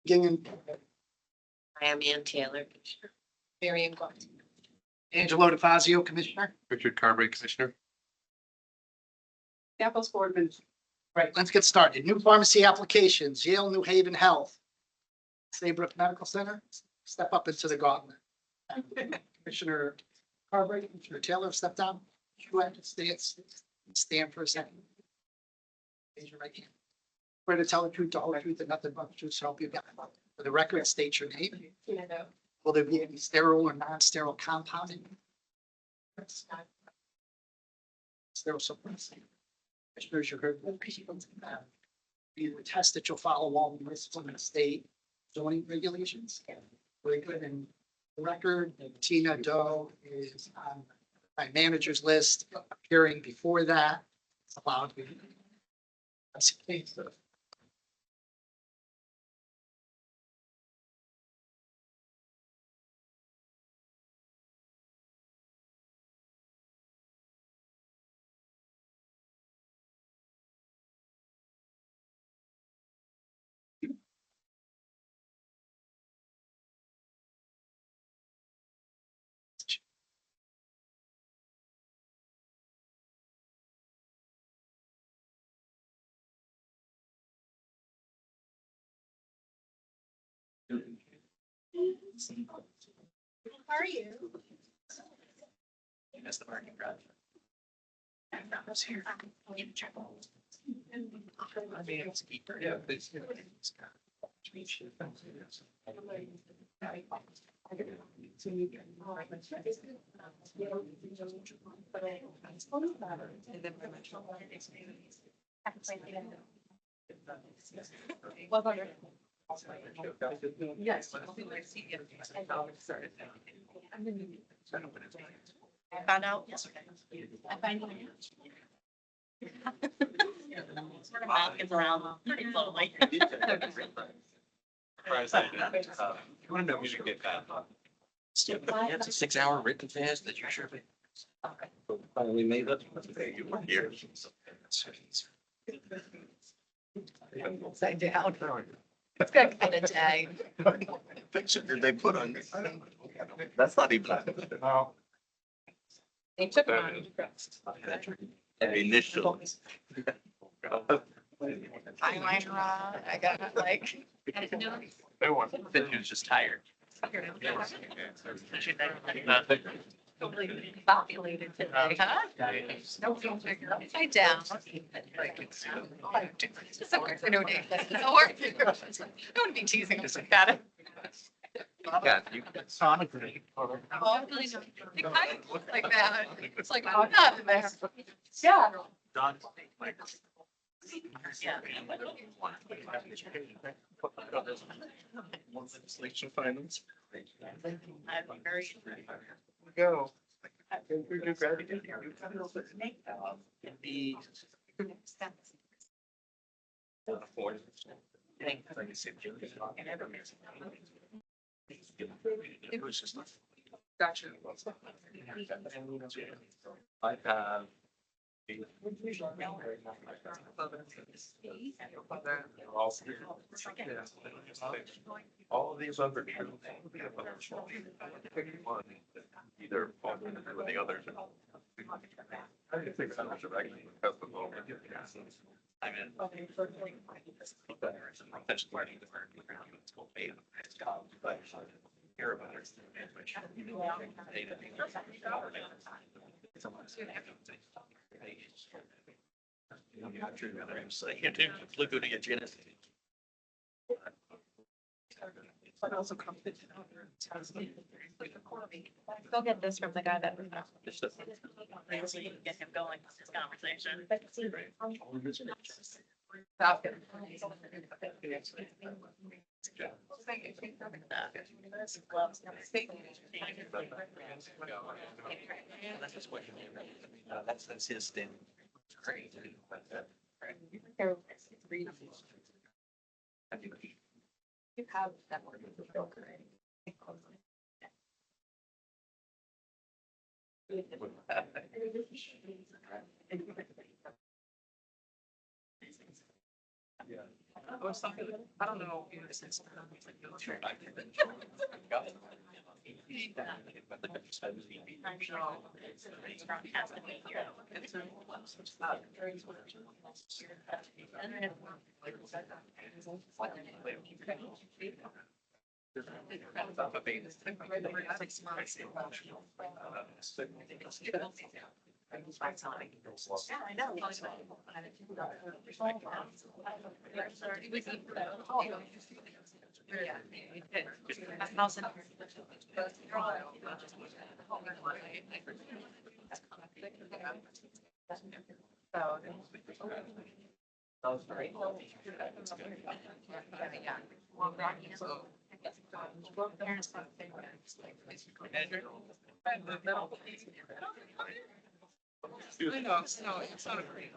Gingen, I am Ann Taylor. Marion Gott. Angelo DeFazio, Commissioner. Richard Carberry, Commissioner. Apples Boardman. Right, let's get started. New pharmacy applications, Yale New Haven Health. Saybrook Medical Center, step up into the gauntlet. Commissioner Carberry, Commissioner Taylor, step down. You have to stand for a second. Raise your right hand. Swear to tell the truth, the whole truth, and nothing but the truth, so help you God. For the record, state your name. Will there be any sterile or non-sterile compounding? Sterile suppressing. Commissioners, you heard. You attest that you'll follow all the risks in the state zoning regulations. Very good. And the record, Tina Doe is on my manager's list, appearing before that. It's allowed to be. How are you? That's the parking garage. That's here. I mean, it's keeper. Yeah. What about her? Yes. I found out yesterday. I find you. Sort of napkins around pretty slowly. Surprised I didn't. You want to know music get bad? It's a 6 hour written fast that you sure. Finally made it. You were here. Upside down. It's got kind of day. Picture did they put on? That's not even. They took it on. Initial. Eyeliner on. I got it like. They want. Then he was just tired. Populated today, huh? No filter, you're upside down. It's okay. I know Dave. No worries. I wouldn't be teasing us like that. Yeah, you. Sonically. Oh, really? It kind of looks like that. It's like, oh, not in there. Yeah. Done. Yeah. Legislation finance. I'm very. Go. Gotcha. I have. All of these other. One, either fall into the others. I think some should actually cut the vote. I'm in. Care about it. Look good to get Janice. But also confident. Go get this from the guy that. Just a- Get him going, this conversation. Falcon. Gloves. That's his thing. Great. You have that one. Or something, I don't know. Has to be here. Yeah, I know. I know, no, it's not a great.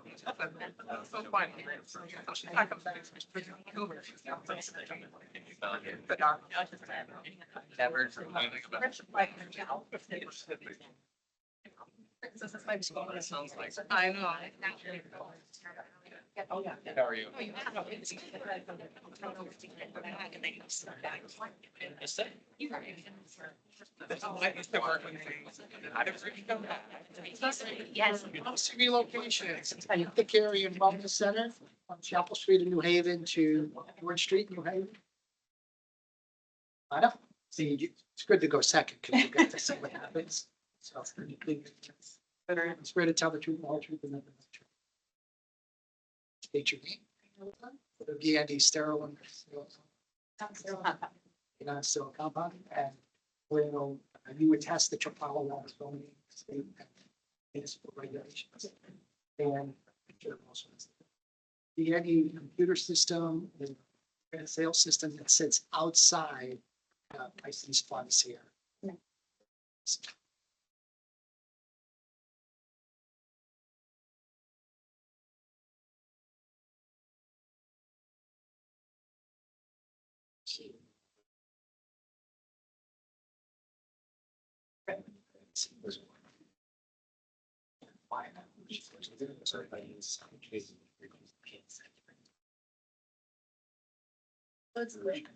So funny. She's not coming back. She's pretty cool. But, Never. It sounds like. I know. How are you? Is that? I used to work with things. I never really come back. Yes. City locations, Thick Area and Wellness Center on Chapel Street in New Haven to George Street, New Haven. I know, see, it's good to go second because you get to see what happens. So it's better to tell the truth, the whole truth, and nothing but the truth. State your name. The Andy sterile and so compound and will you attest that your follow along zoning state and municipal regulations. And the any computer system and a sales system that sits outside licensed funds here. It's like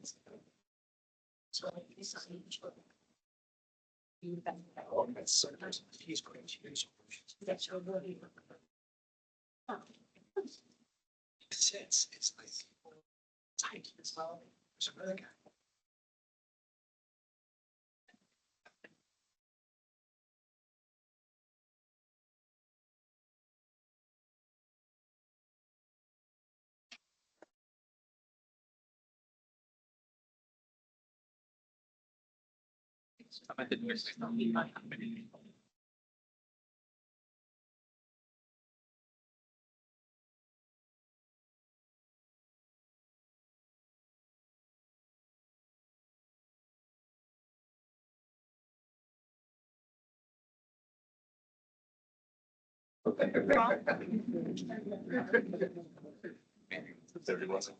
tight as well. There's another guy. There it wasn't.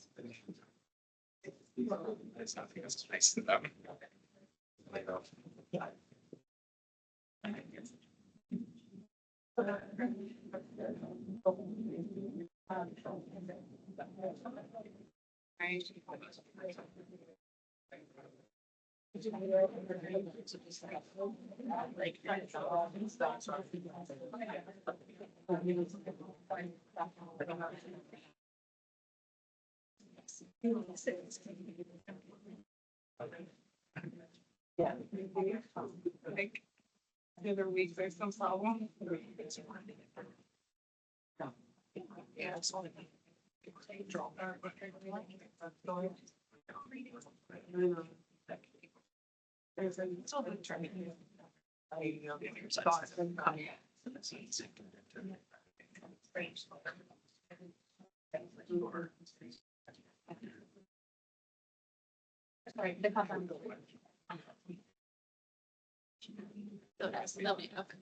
It's nothing else nice to them. Yeah. I think the other week there's some problem. Yeah. it's only- There's a. Sorry, the compound. So that's lovely. Okay.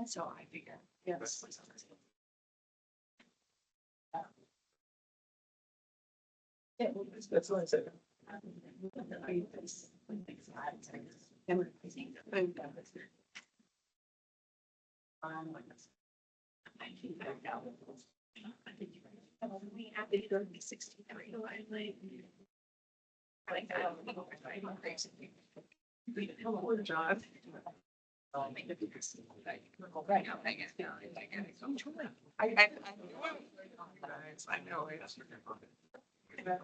So I figure. Yes. That's what I said. Poor John. I know. Yeah.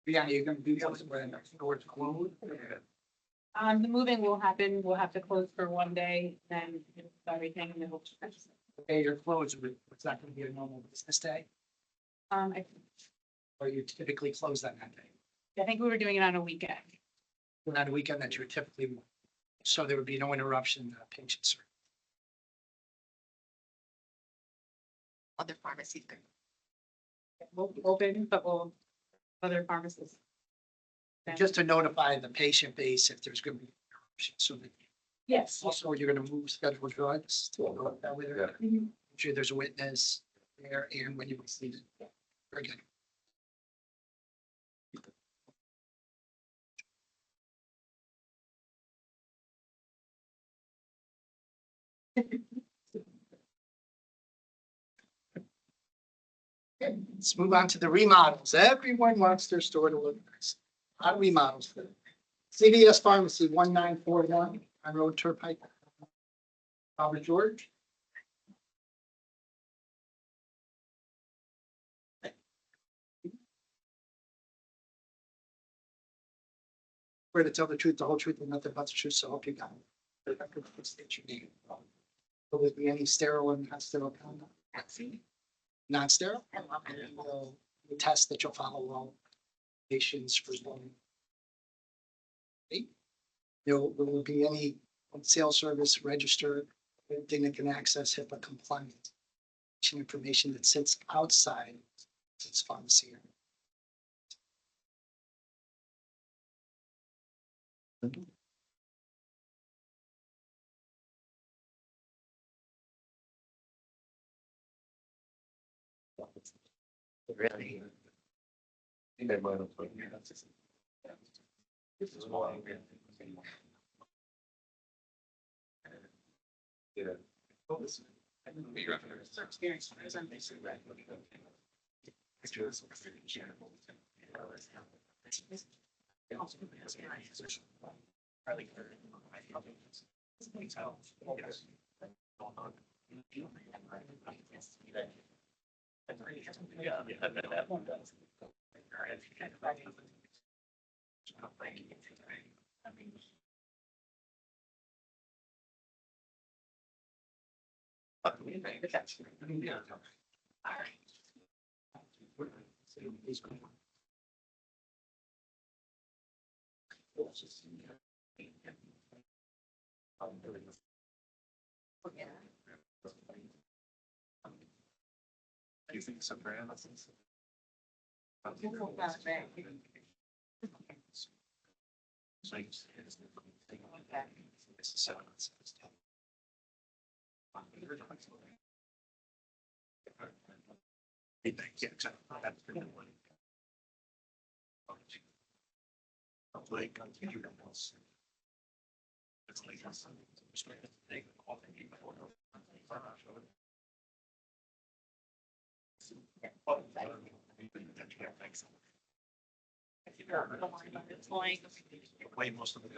Yeah, you're gonna do something when the doors closed. The moving will happen, we'll have to close for one day, then everything, and it'll. Okay, you're closed, but it's not gonna be a normal business day, I or you typically close that day. I think we were doing it on a weekend. On a weekend that you would typically, so there would be no interruption, patients. Other pharmacies. We'll open, but we'll, other pharmacists. Just to notify the patient base if there's gonna be interruption, so that Yes. also you're gonna move scheduled drugs. To note that way there. Make sure there's a witness there and when you receive it. Very good. Okay, let's move on to the remodels. Everyone wants their store to look nice. How do remodels? CVS Pharmacy, 1941 on Road Turnpike. Robert George. We're to tell the truth, the whole truth, and nothing but the truth, so I hope you got it. State your name. Will there be any sterile and non-sterile conduct? Non-sterile? And we'll test that you'll follow all patients for zoning. Okay. There will be any sales service register, anything that can access HIPAA compliant information that sits outside its pharmacy. Really? This is why. Yeah. Experience. You think some brands? Like, it's like. Way most of the.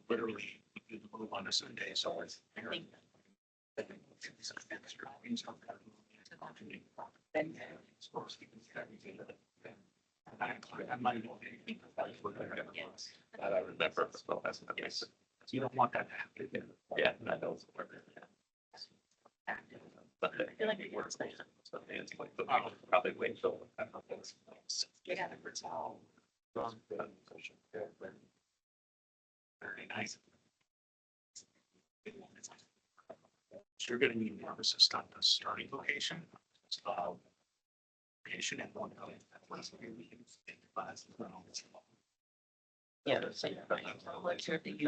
Literally, we do the move on a Sunday, so it's. That I remember. You don't want that to happen. Yeah, that does work. But I feel like it works. it's like, probably wait till. Yeah. Very nice. You're gonna need to start the starting location. Location and one. Yeah, the same. What's your thing?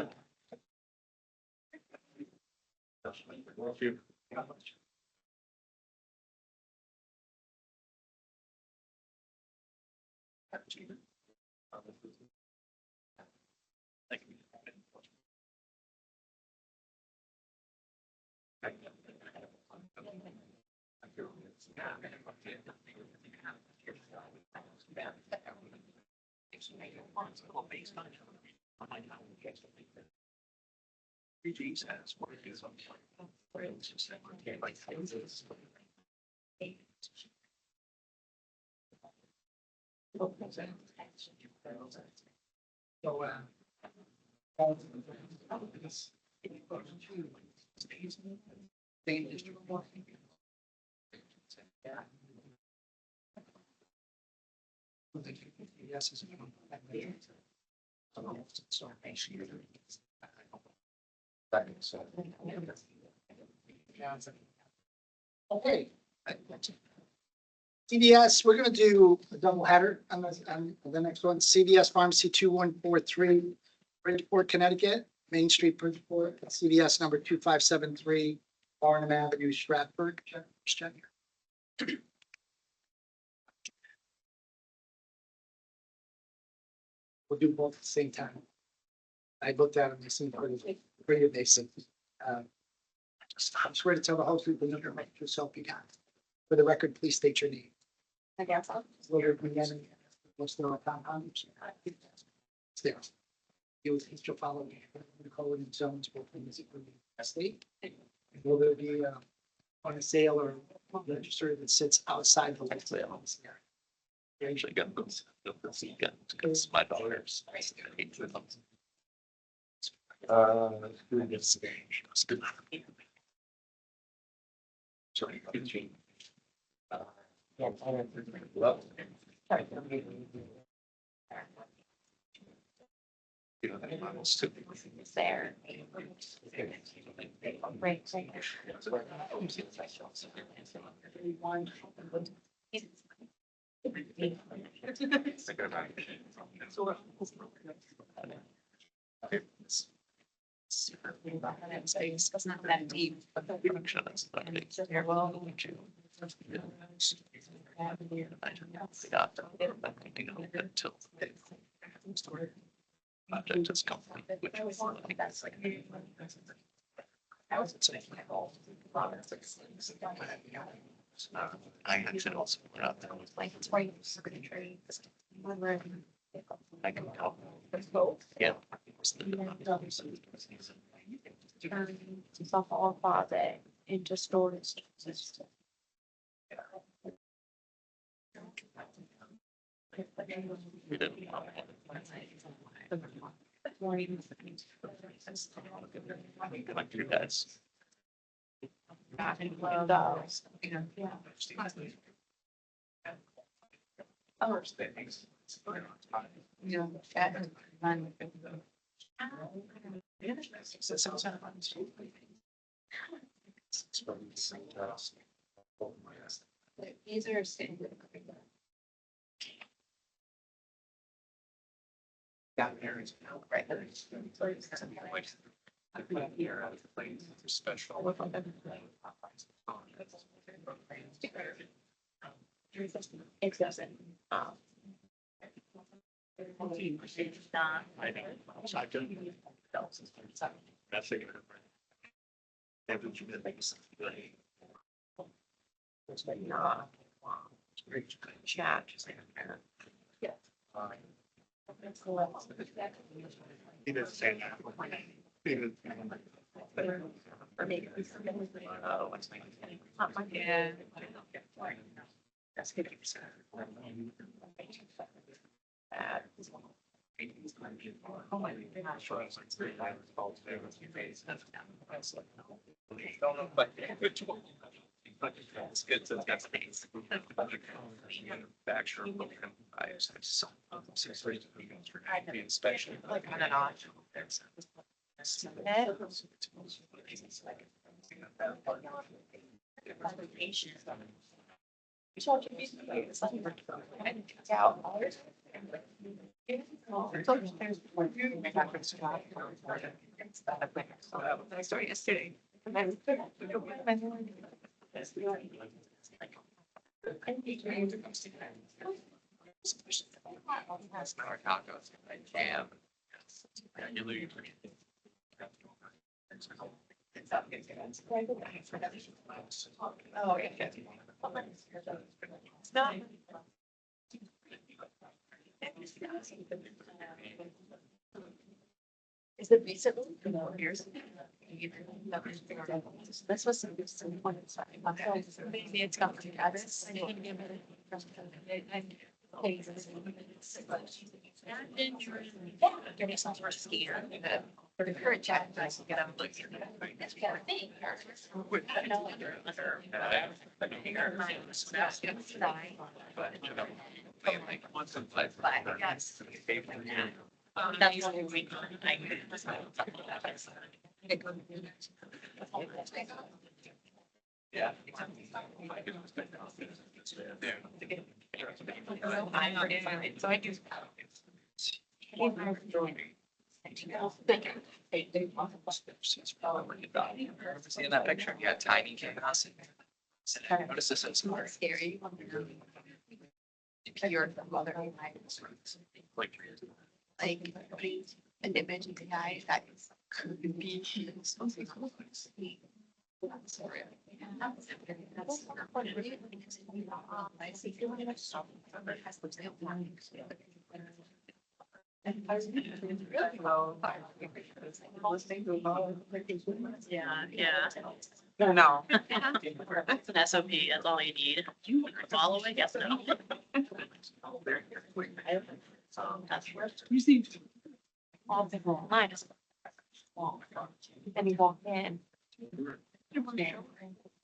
BG's has what it is on. So, Same district. Yes. Okay. CVS, we're gonna do a double header on the next one. CVS Pharmacy 2143, Bridgeport, Connecticut, Main Street, Bridgeport, CVS number 2573, Barnum Avenue, Stratford. Check. We'll do both at the same time. I looked at them, they seem pretty basic. I'm swear to tell the whole truth, the number, make yourself you got. For the record, please state your name. I guess so. What's the compound? It's there. You will follow the code and zones both in the state. Will there be on a sale or register that sits outside the limits? I actually got those, because my daughter's. Sorry. You know, that Bibles too. There. Right. It's not that deep. You're welcome. Until. Project is complete, which was. I actually also put out there. Like it's right. Secretary. I can help. Yeah. Softball closet into storage. We didn't. Like your guys. Oh. Yeah. These are standard. Special. It doesn't. I know. I've done. That's a good. Haven't you been like something like? It's like not. Great. Chat. Yeah. He didn't say that. He didn't. Or maybe. Oh, what's my? Yeah. That's 50%. Oh my gosh. It's good to get space. Manufacturer. Inspection. Like on and off. I started yesterday. And then- Our tacos, jam. Yeah, you lose. Oh, yeah. It's not. Is it recently? No, years. This was some point. Maybe it's got to address. Give me some sort of scan. For the current chat, I can get them looking. That's kind of thing. That's what we, I. Yeah. So I do. See in that picture, you had tiny chaos. Notice this is smart. Scary. Your mother, Like. like an image of the guy that could be. Yeah, yeah. No. It's an SOP, that's all you need. You follow it, yes, no. That's worth. All the line is. And you walk in.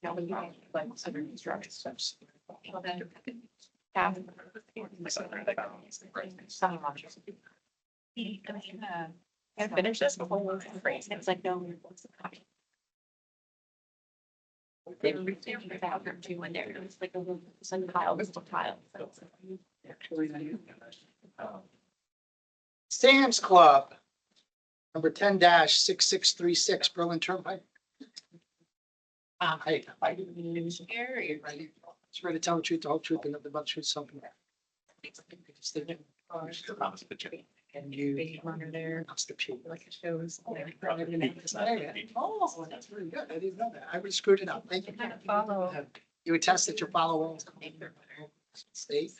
Nobody like under construction steps. Yeah. Some of them. I finished this before phrase. It's like, no. They were reaching the bathroom too when there was like some tiles, tiles. Sam's Club, number 10-6636 Berlin Turnpike. Hey, Scary. ready? Just ready to tell the truth, the whole truth, and nothing but the truth, something. And you. Runner there. That's the P. Like it shows. Oh, that's really good. I didn't know that. I would have screwed it up. Thank you. Kind of follow. You attest that your following state,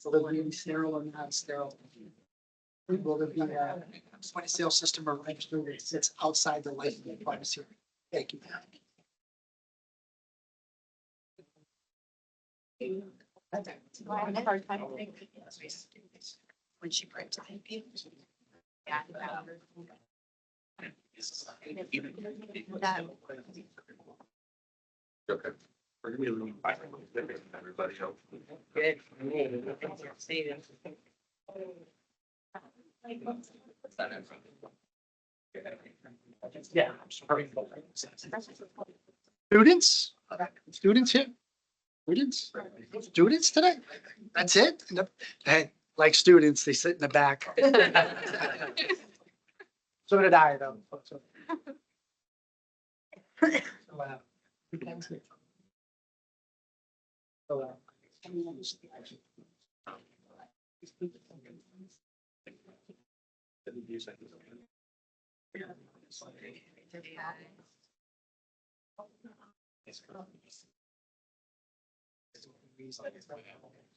will there be sterile or non-sterile? Will there be a point of sale system or register that sits outside the licensing pharmacy? Thank you. I have a hard time thinking. When she prints it. Yeah. That. Okay. We're gonna be a little everybody else. Good. Yeah. Students? Students here? Students? Students today? That's it? Hey, like students, they sit in the back. So did I though. Wow.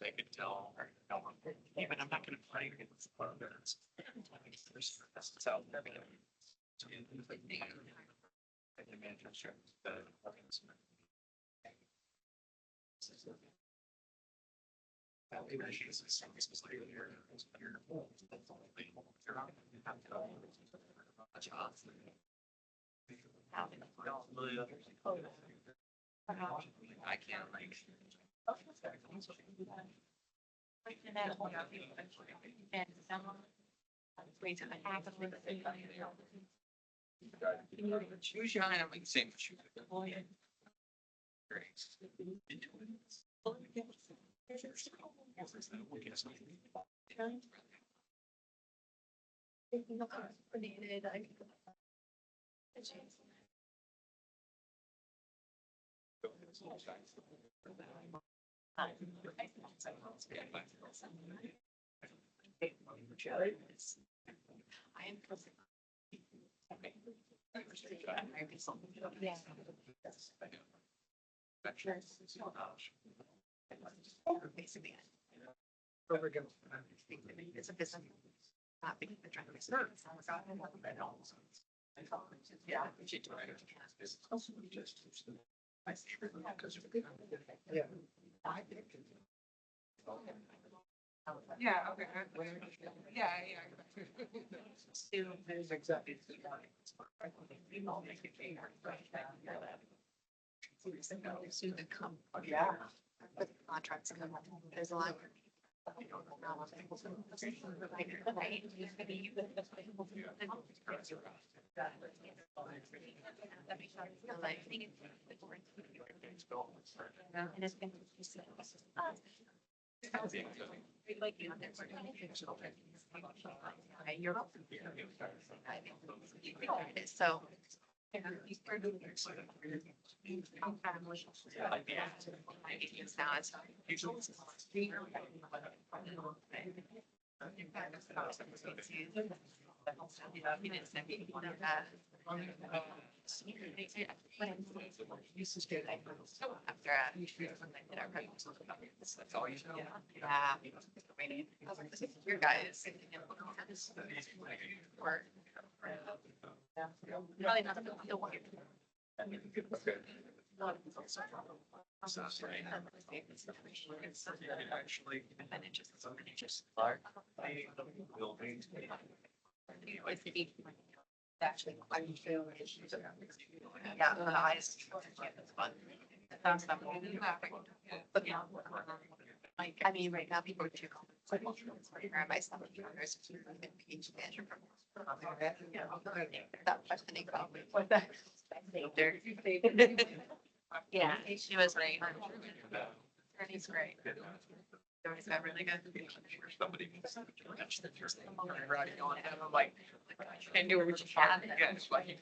They could tell, even I'm not gonna play. That's how. I can't like. Choose your item, like same shoe. I am. Yeah. Basically. It's a business. Not because they're trying to make sense. Yeah. We should do it. Yeah. Yeah, okay. Yeah, yeah. There's exactly. Soon to come. Yeah. But contracts come, there's a lot. You're welcome. So. Now it's. He didn't send me after our pregnancy. That's all you know. Yeah. I was like, this is your guys. Or. Probably not the one. Actually. Actually, I feel. Yeah, the eyes. It's fun. That's not. But yeah. Like, I mean, right now people are too. Where my son, there's a PhD manager from. That questioning about what that. Yeah, she was right. He's great. He's got really good. Somebody. I'm like, I knew what you had. Yeah, it's like.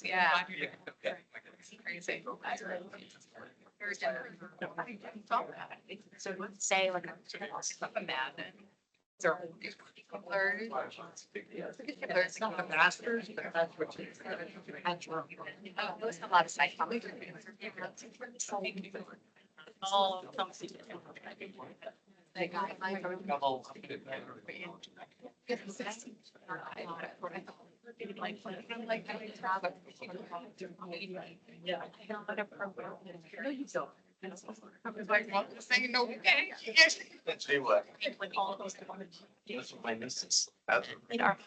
Yeah. Crazy. So let's say like a madman. So it's not the masters, but that's what you. There's a lot of side comments. All come see. Like, Yeah. No, you don't. I was like, well, saying no, okay. Yes. See what? Like all of those. That's what my nieces. Like our.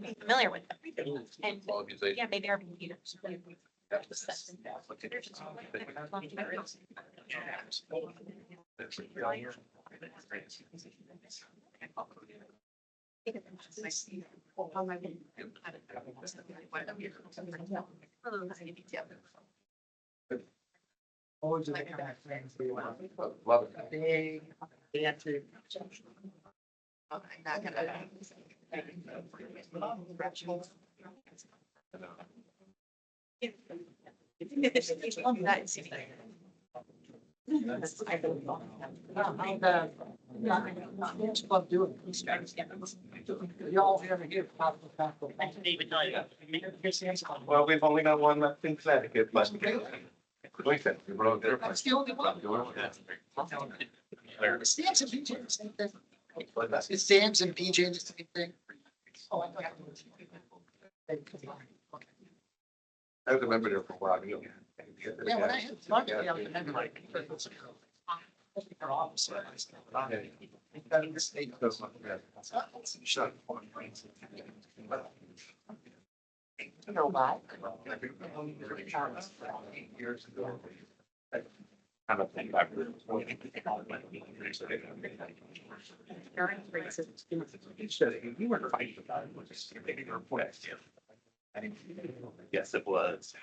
Be familiar with them. And yeah, maybe our computers. Always like that thing for you. Love it. Big, fancy. I'm not gonna. Club doing. Y'all have to give. David, tell you. Well, we've only got one left in Connecticut, but. We said we wrote there. That's the only one. Stamps and PJ, the same thing. It's Sam's and PJ, the same thing. Oh, I know. They combine. Okay. I was a member there for a while. You know. Yeah, when I started, I was a member, like, Our office. Shut. You know what? Years ago. Kind of thing. I You weren't fighting about it. Yes, it was.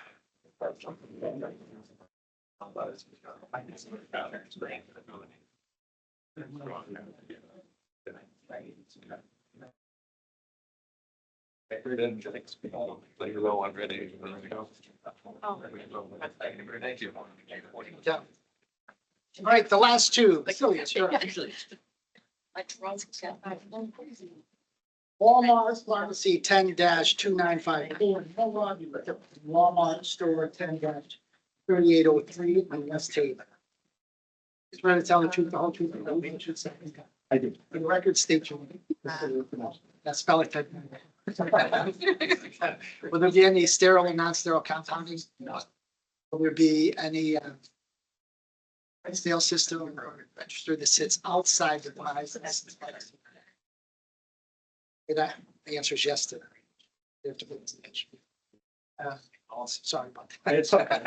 Later low, I'm ready. Thank you. Yeah. All right, the last two. Facilities, you're up. Walmart Pharmacy 10-2954, Walmart Store 10-3803 on West Haven. Just ready to tell the truth, the whole truth, and nothing but the truth. I do. For the record, state your That spell it. Will there be any sterile and non-sterile compounding? No. Will there be any sales system or register that sits outside the premises? The answer is yes to that. You have to put this in. Sorry about that. It's okay.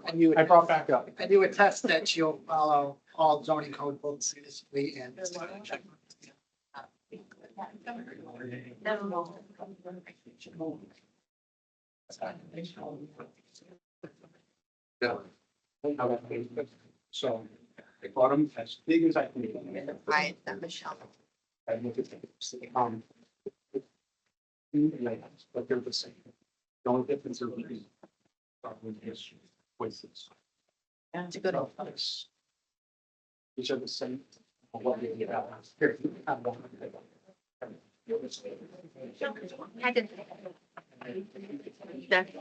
And you, I brought back up. and you attest that you'll follow all zoning code books and. So I bought them as big as I can. Hi, I'm Michelle. I look at them. But they're the same. The only difference is voices. It's a good one. These are the same. What we get out. Here, you have one. I did. That's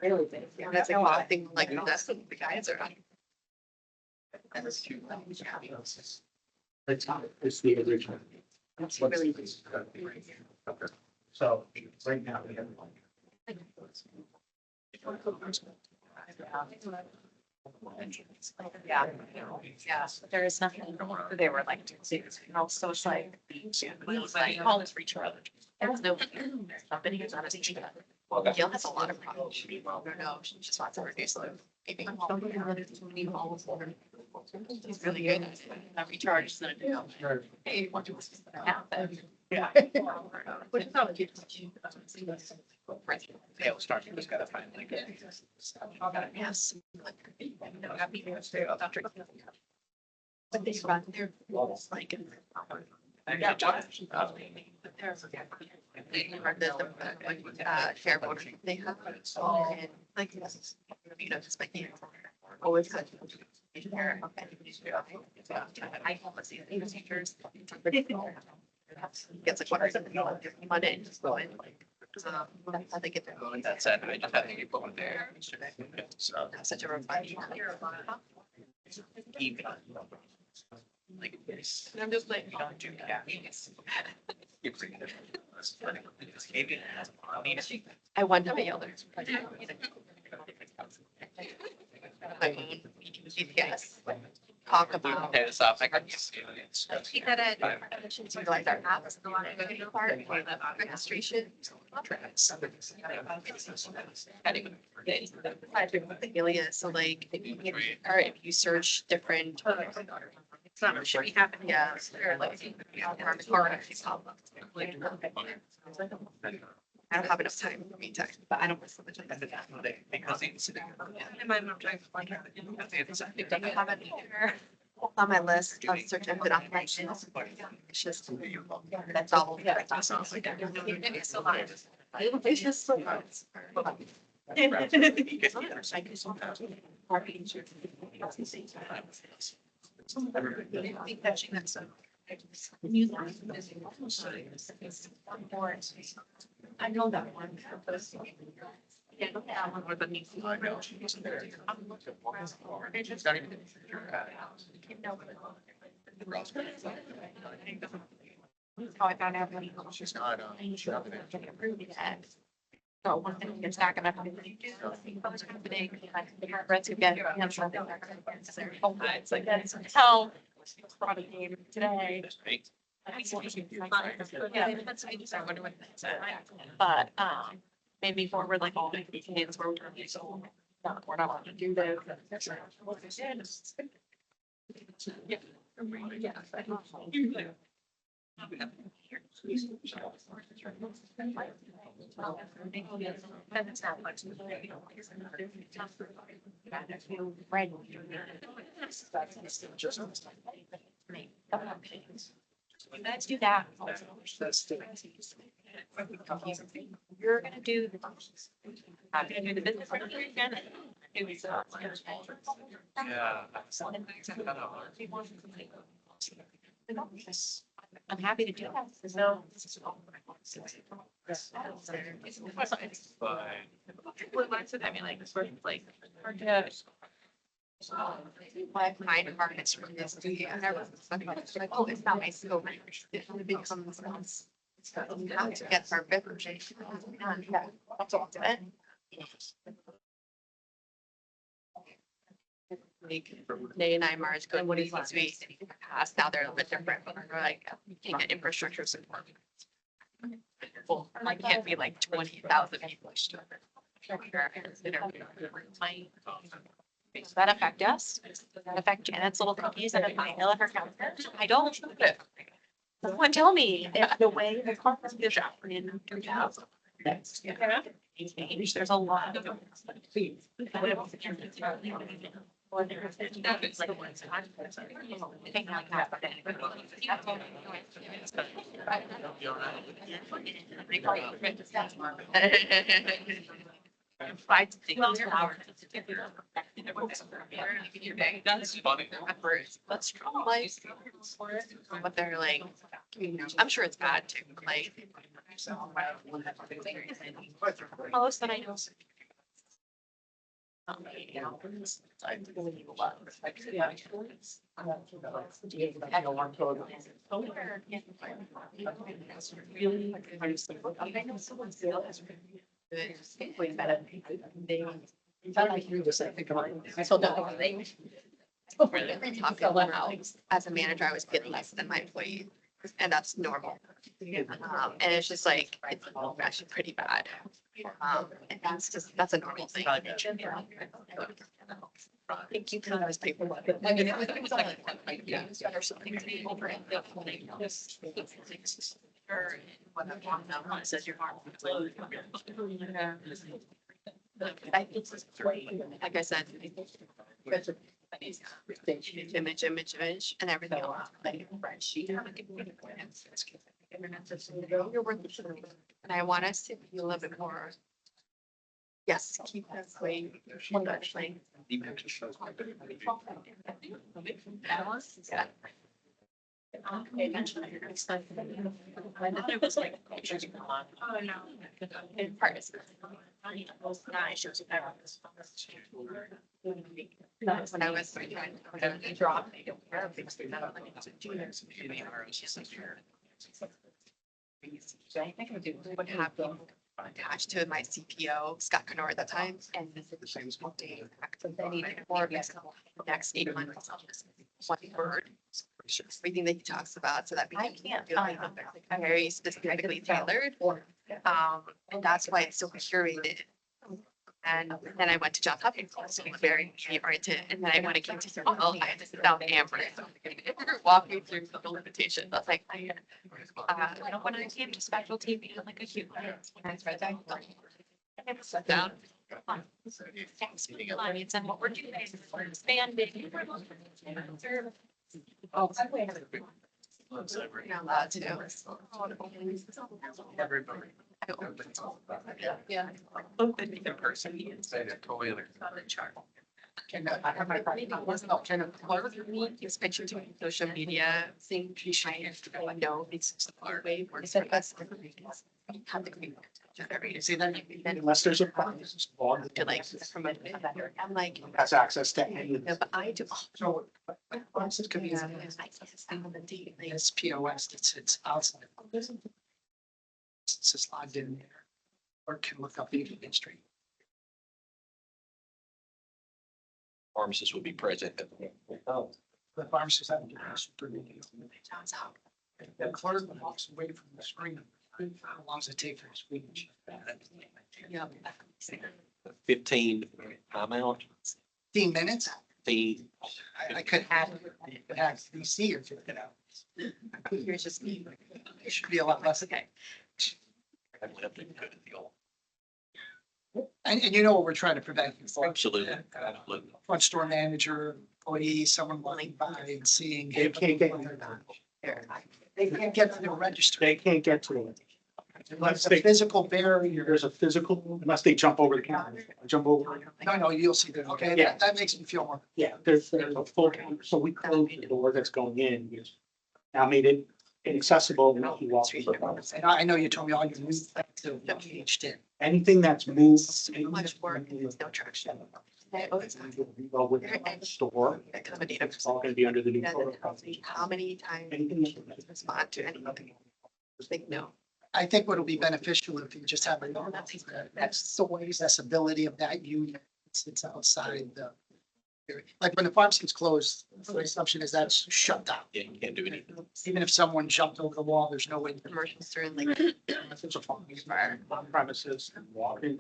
really big. That's like one thing like that's the guys are on. It's the original. That's really. So right now we have. Yeah, yeah, there is nothing, they were like, you know, so it's like. We call this for each other. There's no, somebody who's on a team. Gail has a lot of problems. I don't know, she just wants to reduce them. Maybe. She's really good. Not recharged, so do. Hey, you want to? Yeah. Which is not cute. Yeah, we'll start. Just gotta find like. Yes. Happy to stay up. But they run their like. Yeah. They run the share voter they have. And like, you know, just like. Always had. I almost see the teachers. Gets like one Monday and just go in like. That's how they get their. That's it. I just had to keep going there. So. That's such a reflection. Like this. And I'm just like. We don't do cash. I want to be able to. My own GPS, talk about. Pay this off. I can. Take that at, utilize our apps, the one part, registration, contracts. Amelia, so like, if you get, or if you search different. It's not what should be happening. Yeah, or like, around the car, actually pop up. I don't have enough time for me to, but I don't. Because it's. I might not drive like. Don't have it either. On my list of search engine operations. It's just, that's all. It's so hard. It's just so hard. I know that one. Yeah, that one with the new. I know. She's there. It's not even. how I found out. She's not, she's not gonna- So one thing gets back and I'm. Reds who get. It's like, that's how. Brought a game today. Yeah, that's, I wonder what that's at. But, maybe forward like all the kids where we're like, so, no, we're not allowed to do this. Yeah. Right. Let's do that. You're gonna do. I'm gonna do the business. Again. Yeah. I'm happy to do that. So. I mean, like. Like my department's from this, I never, like, oh, it's not my scope. It becomes. We have to get our beverage. Yeah, that's all to it. Like, Nate and I merged, go to what is this past, now they're a little bit different, but we're like, you can get infrastructure support. Well, I can't be like 20,000 people. Does that affect us? Does that affect Janet's little cookies and I know her counter? I don't. Someone tell me if the way the conference is in 2000. There's a lot of. Five to 6 hours. That's funny. That's like, but they're like, I'm sure it's bad too, like. Most that I know. As a manager, I was getting less than my employee, and that's normal. And it's just like, it's actually pretty bad. And that's a normal thing. I think you kind of as people. I mean, it was like, or something to be over it. Or when I walked down, I said, your arm. I think it's like I said. Image, and everything else. Like, spreadsheet. You're worth it. And I want us to be a little bit more. Yes, keep that way. Actually. Yeah. It was like. Oh, no. In part. When I was trying to drop. I think I do. Would have them attached to my CPO, Scott Canor at that time, and this is they needed more of this next 8 months. One word. Everything that he talks about, so that I can't very specifically tailored. And that's why it's so curated. And then I went to Johns Hopkins, so very oriented, and then when it came to I had to sit down with Amber. Walk me through the limitations. I was like, when I came to specialty, being like acute. And I sat down. Clients and what we're doing is we're expanding. Oh, not allowed to. Yeah. The person he is. Totally. This picture to social media thing. I know it's the way works for us. Have the agreement. You see that? Unless there's a problem, it's just log the To like promote it. I'm like, has access to any of no, this. but I do. So, Pharmacist could be, it's POS, it's outside. It's just logged in there, or can look up the industry. Pharmacists would be present. The pharmacist have to do a super video. The clerk walks away from the screen. How long does it take for a screen? Yep. 15 timeout, 15 minutes? the, I could have DC or 50 out. Here's just me. It should be a lot less. Okay. I would have to go to the old. And you know what we're trying to prevent. Absolutely, absolutely. Front store manager, employee, someone walking by and seeing. They can't get, They can't get to the register. they can't get to it. Unless a physical barrier. There's a physical, unless they jump over the counter, jump over. No, you'll see that. Okay, Yeah. that makes me feel more. Yeah, there's a full counter, so we closed the door that's going in. Now made it inaccessible when he walks. And I know you told me all your new things to engaged in. Anything that's moved. Much work, there's no traction. Well, with the store, it's all gonna be under the new And then it tells protocol. me how many times Anything you should respond to anything. Like, no. I think what'll be beneficial if you just have a that's the way accessibility of that unit. It's outside the. Like when the pharmacy's closed, the assumption is that's shut down. Yeah, you can't do anything. Even if someone jumped over the wall, there's no way. Commercials during like. It's a phone, it's fire, on premises, walking.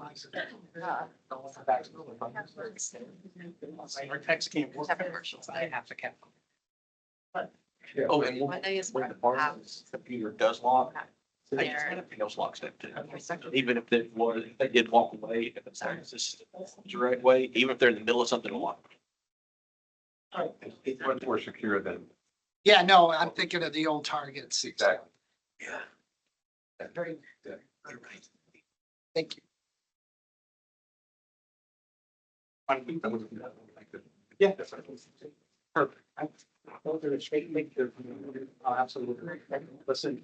Our text can't work. Have commercials. I have to cap. Oh, and One day is when the have pharmacist's computer does lock, there. everything else locks that too. Even if they was, if they did walk away, if it's pharmacist direct way, even if they're in the middle of something to lock. It's much more secure than. Yeah, no, I'm thinking of the old targets. Exactly. Yeah. Very, You're right. thank you. Yeah. Perfect. Absolutely. Listen.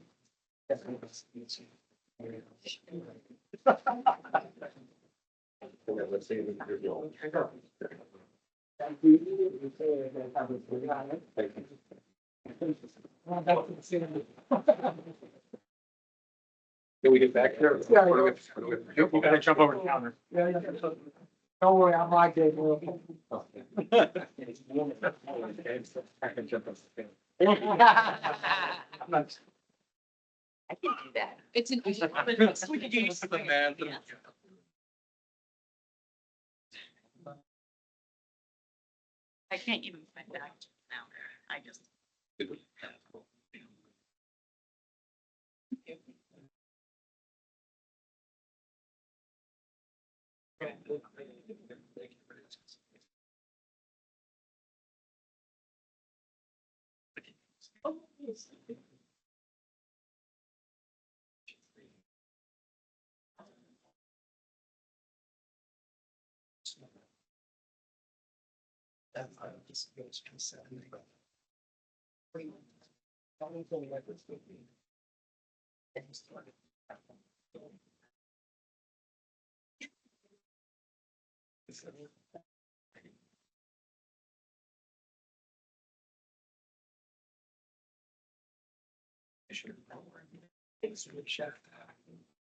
Let's see. Can we get back there? Yeah, You gotta jump over the counter. Don't worry, I'm like that. I can jump up. I'm not- I can do that. It's an. We could use the man. I can't even find back now. I just.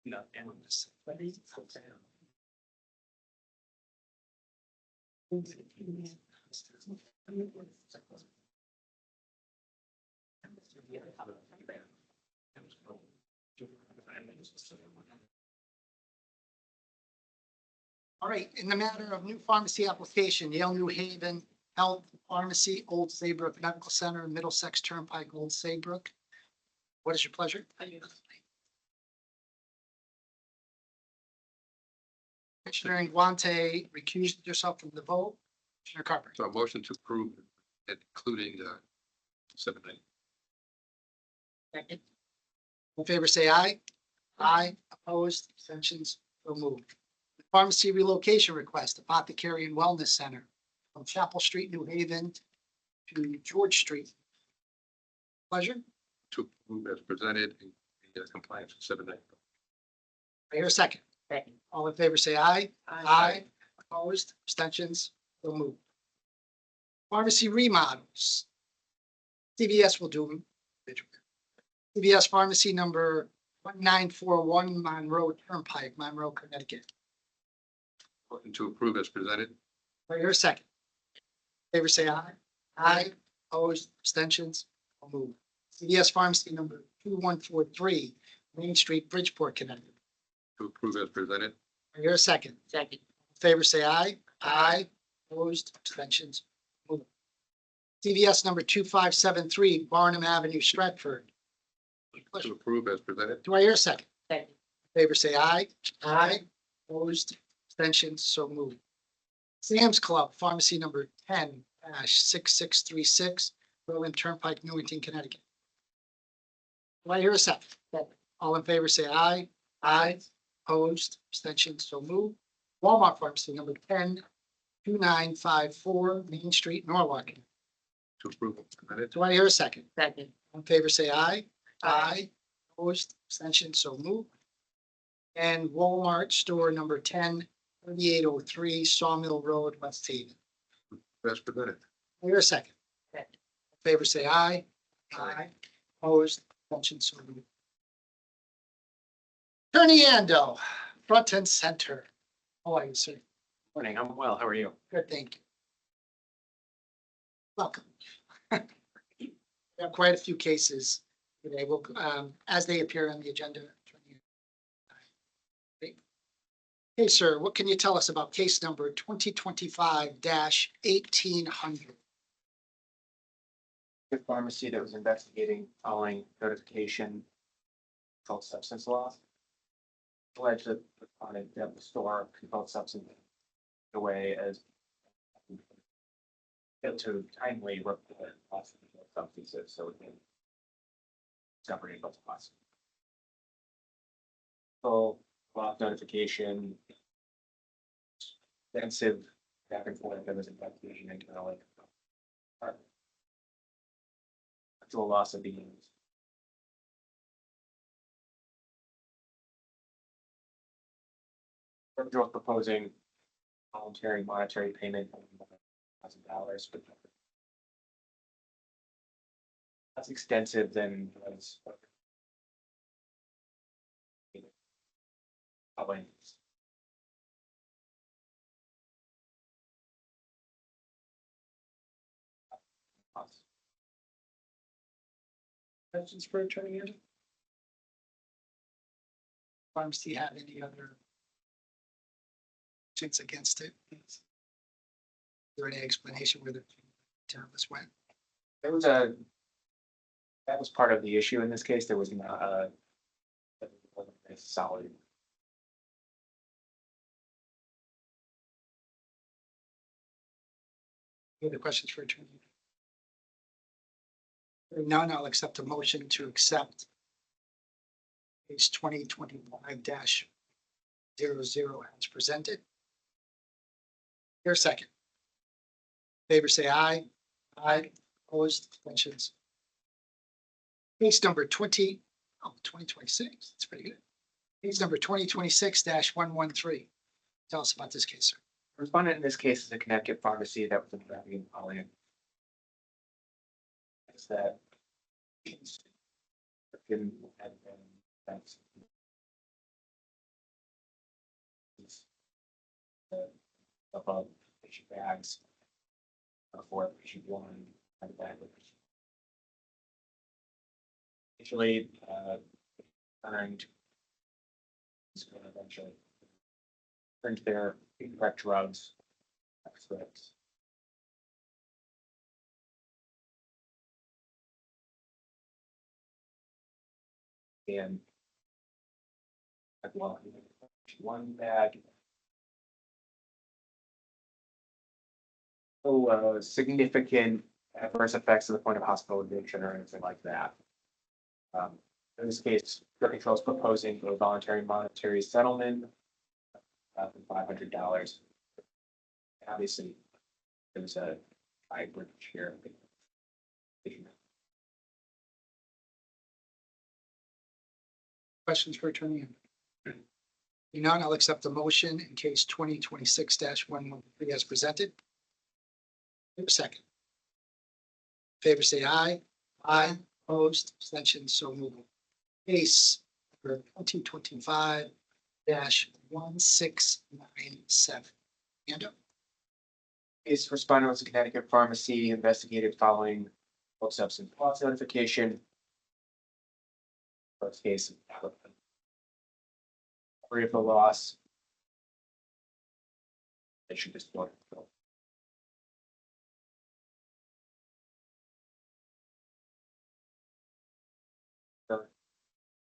No, and this- All right, in the matter of new pharmacy application, Yale New Haven Health Pharmacy, Old Saybrook Medical Center, Middlesex Turnpike, Old Saybrook. What is your pleasure? Commissioner Guante recused yourself from the vote. Commissioner Carper, So a motion to approve, including 7A. in favor, say aye. Aye, opposed, abstentions, so moved. Pharmacy relocation request, Apothecary and Wellness Center from Chapel Street, New Haven to George Street. Pleasure, To approve as presented in compliance with 7A. I hear a second. All in favor, say aye. Aye. Opposed, abstentions, so moved. Pharmacy remodels, CVS will do. CVS Pharmacy number 1941 Monroe Turnpike, Monroe, Connecticut. Motion to approve as presented. Do I hear a second? Favor say aye. Aye. Opposed, abstentions, I'll move. CVS Pharmacy number 2143 Main Street, Bridgeport, Connecticut. To approve as presented. Do I hear a second? Second. Favor say aye. Aye. Opposed, abstentions, move. CVS number 2573 Barnum Avenue, Stratford. To approve as presented. Do I hear a second? Second. Favor say aye. Aye. Opposed, abstentions, so moved. Sam's Club Pharmacy number 10-6636 Berlin Turnpike, Newington, Connecticut. Do I hear a second? Second. All in favor say aye. Aye. Opposed, abstentions, so moved. Walmart Pharmacy number 10-2954 Main Street, Norwalk. To approve as presented. Do I hear a second? Second. All in favor say aye. Aye. Opposed, abstentions, so moved. And Walmart store number 10-3803 Sawmill Road, West Haven. As presented. Do I hear a second? Second. All in favor say aye. Aye. Opposed, abstentions, so moved. Attorney Ando, front and center. How are you, sir? Morning, I'm well. How are you? Good, thank you. Welcome. We have quite a few cases today, will as they appear on the agenda. Hey, sir, what can you tell us about case number 2025-1800? The pharmacy that was investigating following notification controlled substance laws. Alleged that the store controlled substance away as failed to timely report loss of controlled substances, so it discovered in both loss. Full law notification, extensive back and forth, there was investigation internally. To a loss of beings. We're proposing voluntary monetary payment of $1,000, but that's extensive than was. Probably. Questions for Attorney Ando? Pharmacy have any other actions against it? Is there any explanation where the term this went? There was a, that was part of the issue in this case. There was not a solid. Any other questions for Attorney? Hearing none, I'll accept a motion to accept case 2025-00 as presented. Here a second. Favor say aye. Aye. Opposed, abstentions. Case number 2026, that's pretty good. Case number 2026-113. Tell us about this case, sir. The respondent in this case is a Connecticut pharmacy that was investing in Polly. Is that above patient bags for patient one and the bag. Initially, earned eventually earned their incorrect drugs. Scripts. And as well, one bag. So significant adverse effects to the point of hospitalization or anything like that. In this case, drug control is proposing a voluntary monetary settlement of $500. Obviously, there was a hybrid share. Questions for Attorney Ando? Hearing none, I'll accept the motion in case 2026-113 as presented. Give a second. Favor say aye. Aye. Opposed, abstentions, so moved. Case for 2025-1697. Amanda? Case respondent was a Connecticut pharmacy investigated following bulk substance loss notification. First case. Free of the loss. They should just.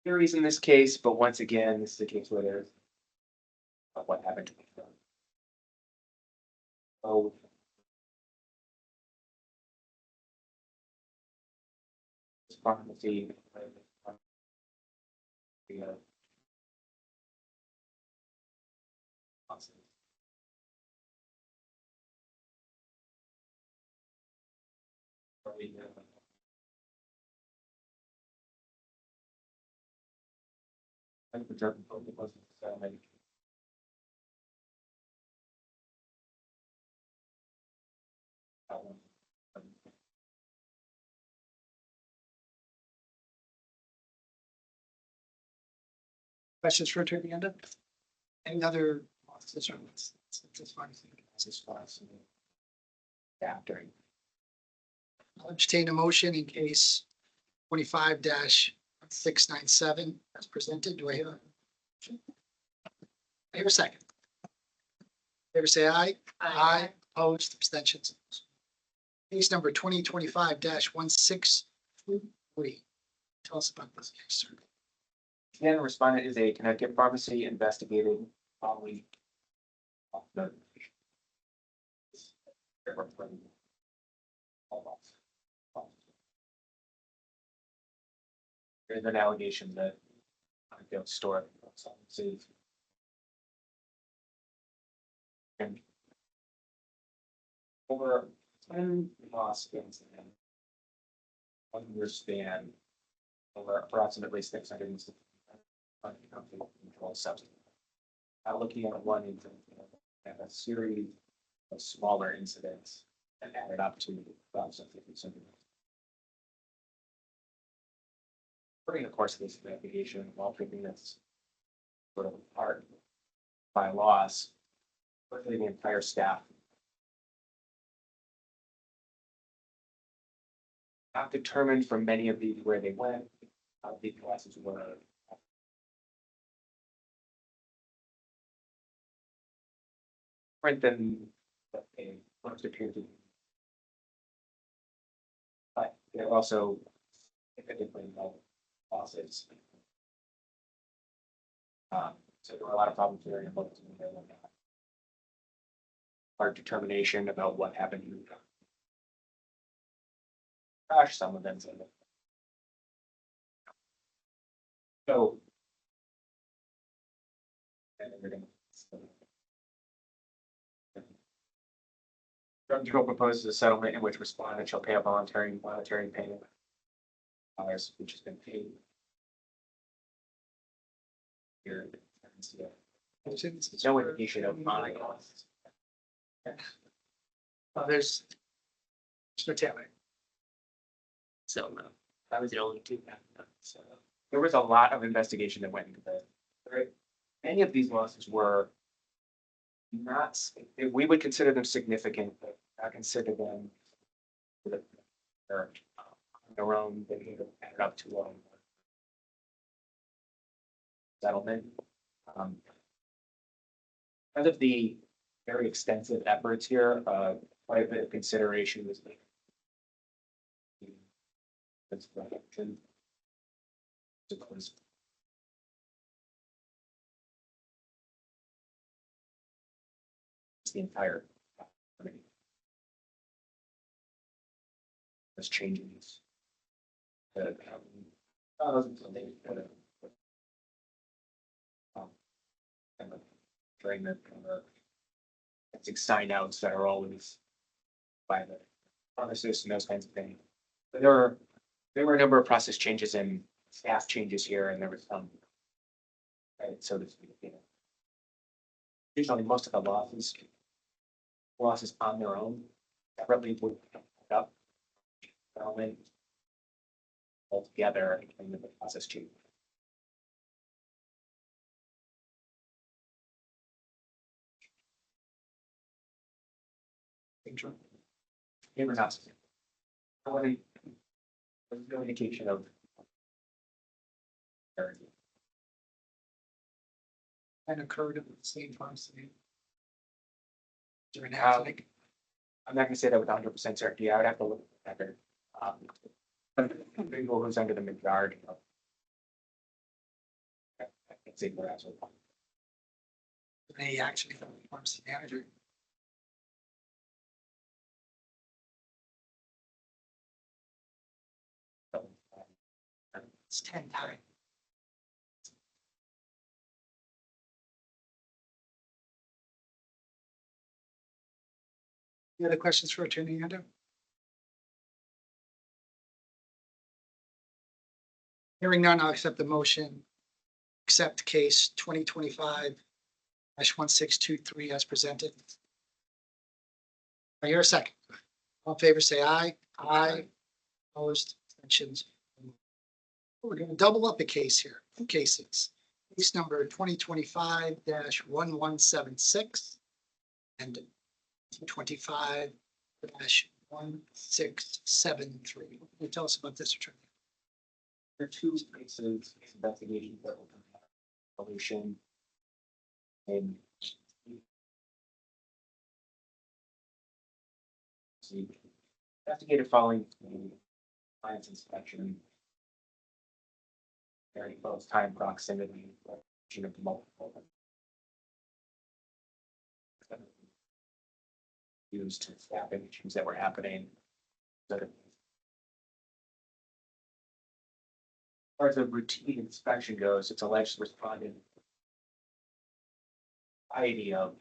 Theories in this case, but once again, this is a case where there's what happened to me. Oh. This pharmacy. Yeah. I think the drug program wasn't selling. Questions for Attorney Amanda? Any other? This one, it's fine. Yeah, during. I'll entertain a motion in case 25-697 as presented. Do I hear a motion? I hear a second. Favor say aye. Aye. Opposed, abstentions. Case number 2025-16. Tell us about this case, sir. Again, respondent is a Connecticut pharmacy investigating following. There's an allegation that they'll store substances. And over 10 loss incident. Understand over approximately 600 controlled substance. Now looking at one incident and a series of smaller incidents that added up to about something. During the course of this investigation, while keeping this sort of apart by loss, quickly the entire staff. Not determined from many of these where they went, how big the losses were. Different than what they first appeared to be. But they're also significantly low losses. So there were a lot of problems there. Our determination about what happened. Gosh, some of them. So. And then we're gonna. Drug control proposes a settlement in which respondent shall pay a voluntary monetary payment. Dollars, which has been paid. Here. No indication of money costs. There's Mr. Taylor. So, no, that was the only two. So, There was a lot of investigation that went into this. Right? Many of these losses were not, we would consider them significant, but I consider them they're on their own, they added up to a settlement. Because of the very extensive efforts here, quite a bit of consideration was made. That's production. It's the entire. It's changing this. During the sign outs that are always by the pharmacist and those kinds of things. But there were a number of process changes and staff changes here, and there was some. Right, so to speak, usually most of the losses on their own separately would come up. altogether and the process change. It was not. There's no indication of. And occurred at the same pharmacy. During happening. I'm not gonna say that with 100% certainty. I would have to look at the individual who's under the mid-guard. I can't say for that. Any action from the pharmacy manager. It's 10 times. Any other questions for Attorney Ando? Hearing none, I'll accept the motion. Accept case 2025-1623 as presented. I hear a second. All in favor, say aye. Aye. Opposed, abstentions. We're gonna double up a case here, two cases. Case number 2025-1176 and 2025-1673. Can you tell us about this, Attorney? There are two cases, investigations that will come out, solution. And. See, investigated following the client's inspection. Very close time proximity. Of multiple. Used to staffing issues that were happening. So, as far as the routine inspection goes, it's alleged responded. Variety of.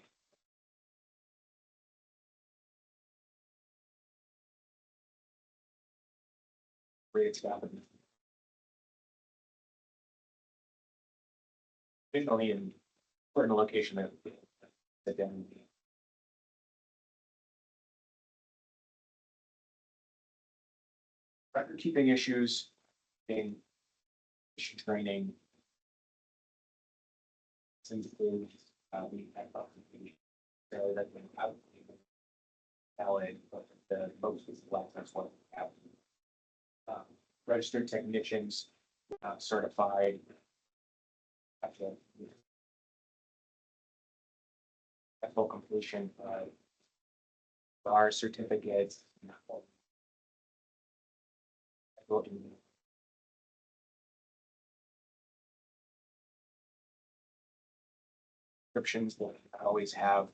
Rates happening. Originally in certain location that then. Record keeping issues in issue training. Since we had so that when out valid, but the folks with left, that's what happened. Registered technicians, certified. After at full completion, bar certificates. Descriptions that I always have.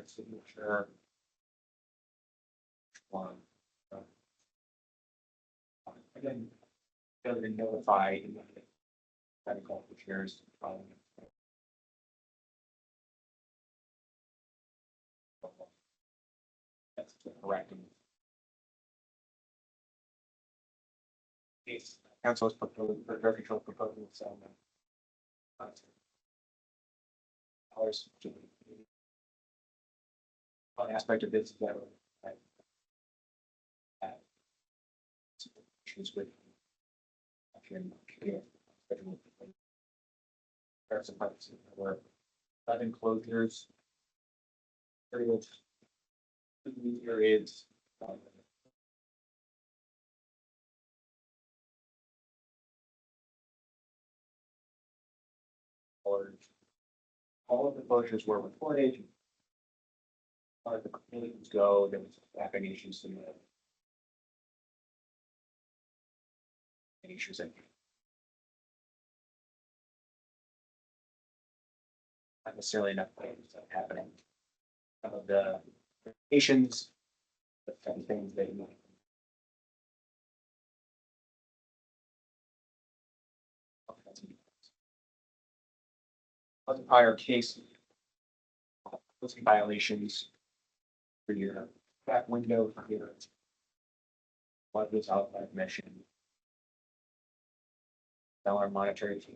Signature. One. Again, doesn't notify. Medical chairs. That's correcting. Case council is proposing for drug control proposal settlement. Dollars. One aspect of this is that. Issues with. There's some parts where that enclosures. Areas. Areas. Or all of the closures were reported. As far as the complaints go, there was staffing issues in the. Issues in. Not necessarily enough things happening. Some of the patients, the kind of things they need. On the prior case, listing violations for your back window for your. What was out by admission. Tell our monetary team.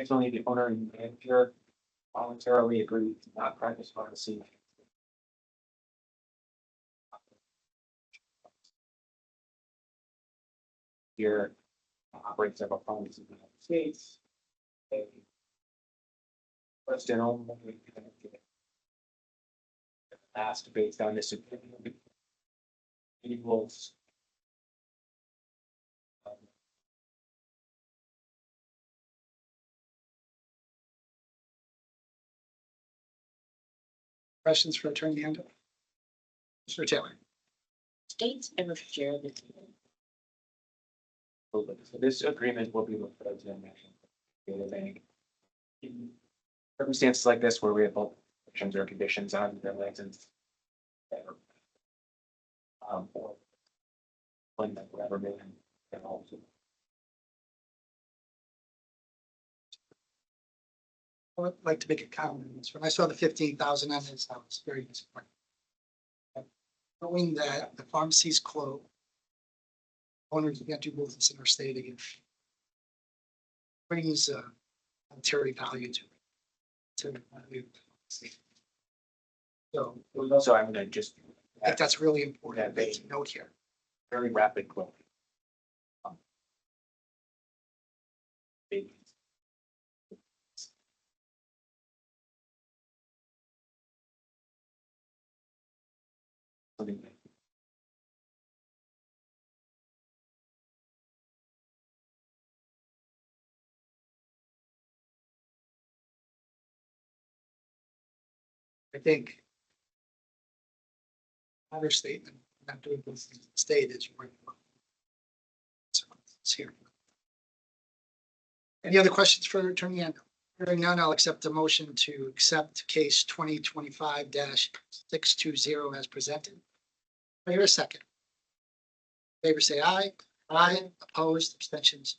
Additionally, the owner and manager voluntarily agreed to not practice pharmacy. Here operates several pharmacies in the United States. They first and only last based on this opinion equals Questions for Attorney Handel? Mr. Taylor? States ever share this? So this agreement will be with the President National Data Bank. In circumstances like this where we have both restrictions or conditions on their license. Or when that whatever may and also. I would like to make a comment on this. When I saw the 15,000 on this, I was very disappointed. Knowing that the pharmacy's closed. Owners can't do business in our state again. Brings monetary value to it. So So I'm gonna just. I think that's really important Yeah, to note here. Very rapid growth. Big. Something. I think. Other statement, not doing business in the state is right. So it's here. Any other questions for Attorney Handel? Hearing none, I'll accept the motion to accept case 2025-620 as presented. I hear a second. Favor say aye. Aye. Opposed, abstentions.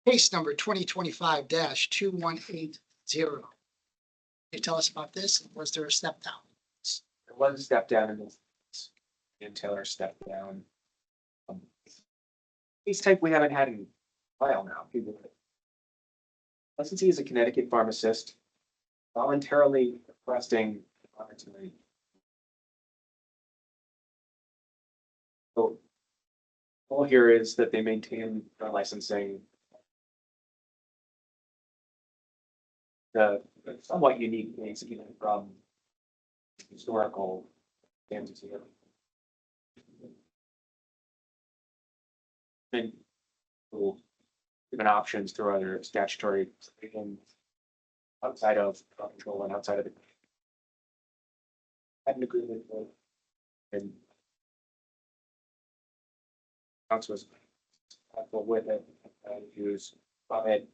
Case number 2025-2180. Can you tell us about this? Was there a step down? There was a step down in this. And Taylor stepped down. Case type we haven't had in a while now. Licensee is a Connecticut pharmacist voluntarily requesting opportunity. So goal here is that they maintain their licensing. The somewhat unique things even from historical standards here. And we'll given options through other statutory provisions outside of drug control and outside of the. Had an agreement with. And. Council was. With it, and use it.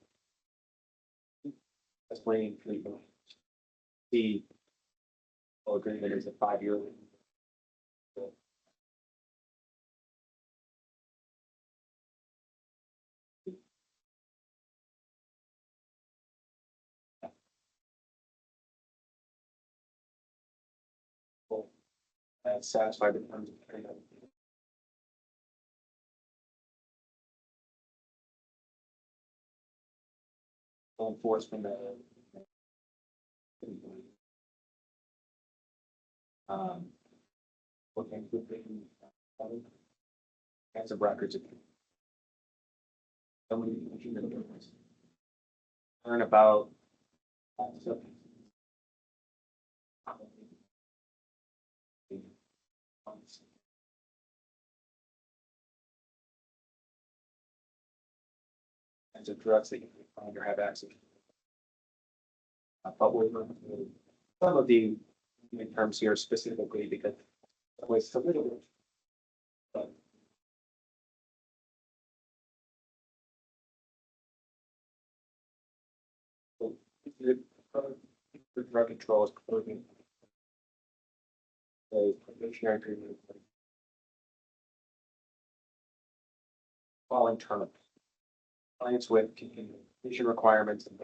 Explaining the. Agreement is a 5-year. Satisfied the terms of trade. Enforcement. Looking with the. Kinds of records. Learn about. Kinds of drugs that you can find or have access to. But we're some of the terms here specifically because it was a little bit. But the drug control is closing. A probationary period. Following terms. Clients with condition requirements and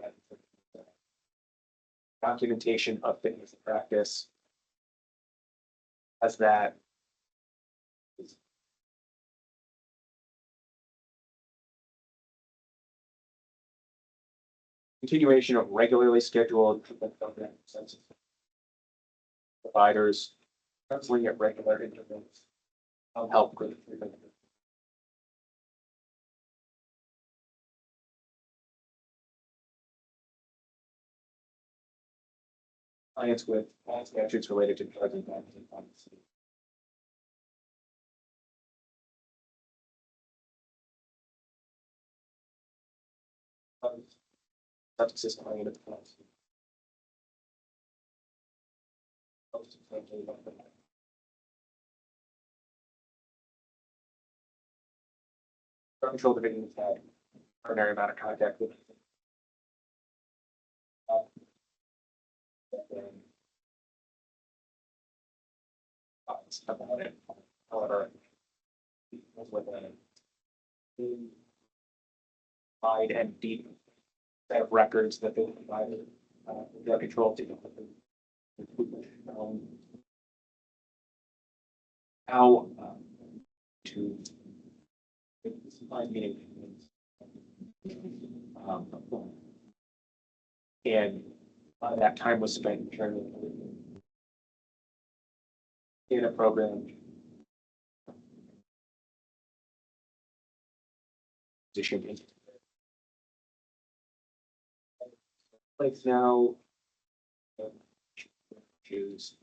documentation of fitness and practice. As that. continuation of regularly scheduled treatment program census providers counseling at regular intervals help with treatment. Compliance with all statutes related to drugs and pharmacy. Substances related to pharmacy. Drug control division has had ordinary amount of contact with. About it, however, with a wide and deep set of records that they provided, drug control to how to find meaning. And that time was spent training in a program. Position. Place now. Choose.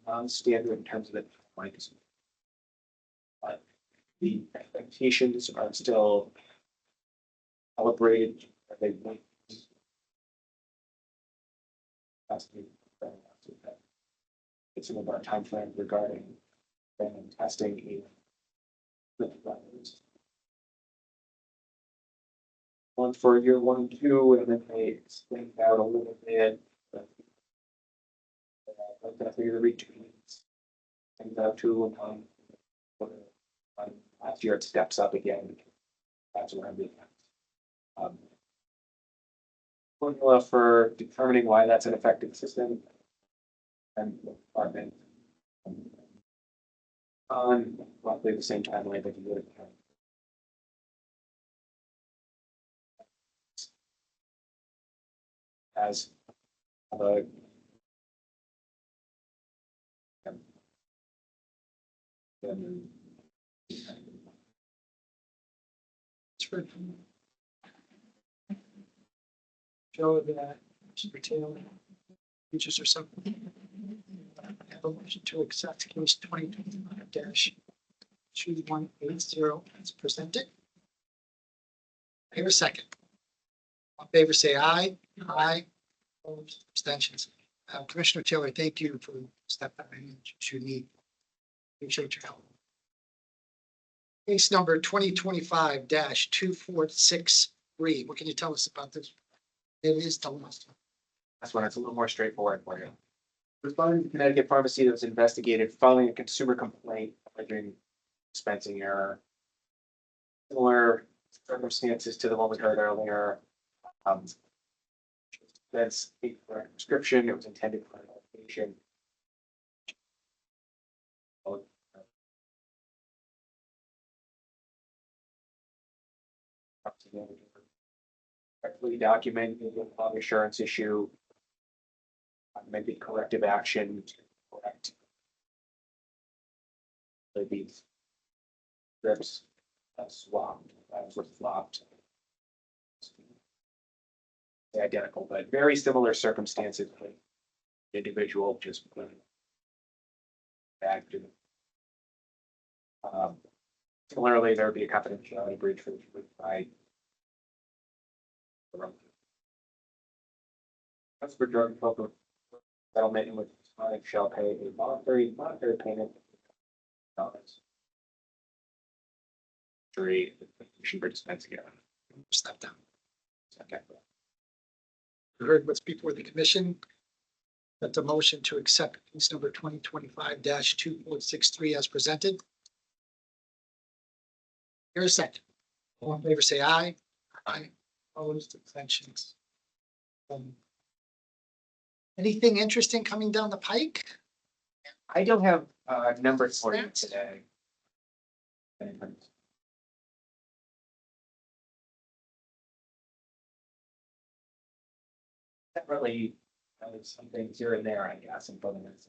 Non-standard in terms of the points. But the expectations are still calibrated. They want. It's some of our time frame regarding testing in one for year 1 and 2, and then they extend out a little bit. Like for year 2, and out 2 and last year it steps up again. That's what I'm doing. Formula for determining why that's an effective system and department on roughly the same timeline that you would have. As a Show that Mr. Taylor. Features or something. Have a motion to accept case 2025-2180 as presented. Here a second. All in favor, say aye. Aye. Opposed, abstentions. Commissioner Taylor, thank you for stepping in as you need. Appreciate your help. Case number 2025-2463. What can you tell us about this? It is the last one. That's when it's a little more straightforward for you. Responding to Connecticut pharmacy that was investigated following a consumer complaint alleging dispensing error. Similar circumstances to the one we heard earlier. That's a correct prescription. It was intended for an medication. Correctly documented the quality assurance issue. Maybe corrective action to correct. These strips swapped, were flopped. Identical, but very similar circumstances. Individual just back to. Similarly, there would be a confidentiality breach for by. That's for drug settlement in which respondent shall pay a monetary payment. Jury, for dispensing it. Step down. Okay. You heard what's before the commission. That's a motion to accept case number 2025-2463 as presented. Here's a second. All in favor, say aye. Aye. Opposed, abstentions. Anything interesting coming down the pike? I don't have Number for you today. Really, some things here and there, I guess, in front of it.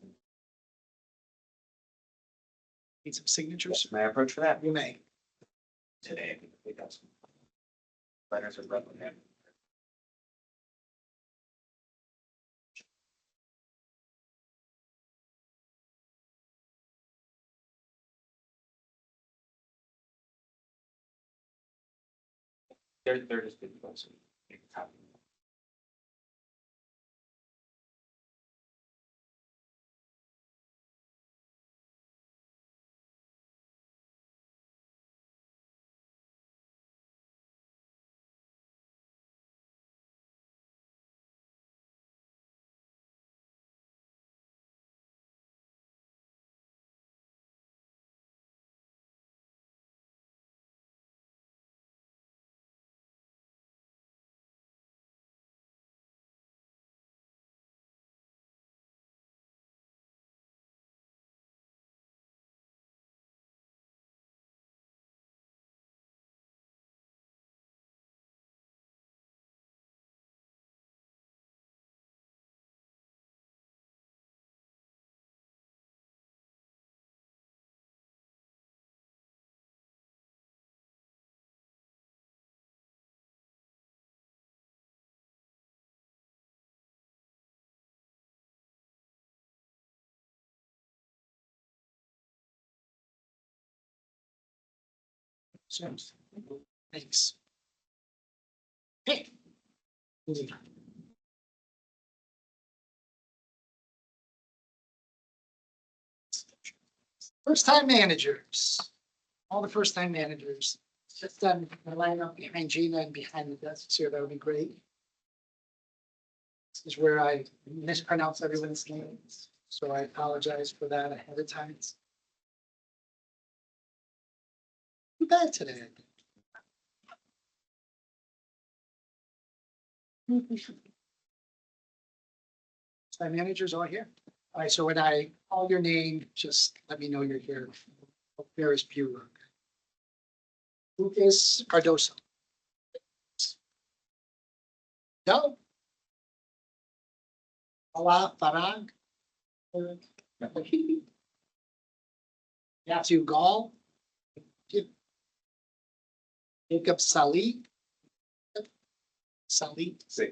Need some signatures? May I approach for that? You may. Today, we got some letters of reprimand. They're just big folks. Thanks. Hey. First time managers, all the first time managers, just done the lineup behind Gina and behind the desks here, that would be great. This is where I mispronounce everyone's names, so I apologize for that ahead of time. Too bad today. Time managers all here. All right, so when I call your name, just let me know you're here. Ferris Bueller. Lucas Cardoso. No. Ala Farag. Matthew Gall. Jacob Salih. Salih. See.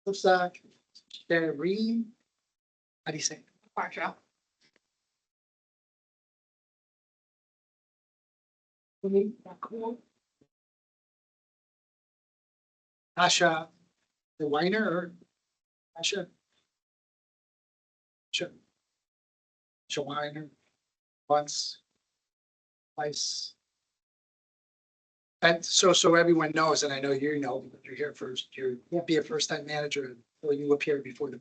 Musa Shereen. How do you say it? Marshall. Asha, the Weiner or Asha? Sure. Weiner, once, twice. And so everyone knows, and I know you know, because you're here first, you won't be a first-time manager until you appear before the.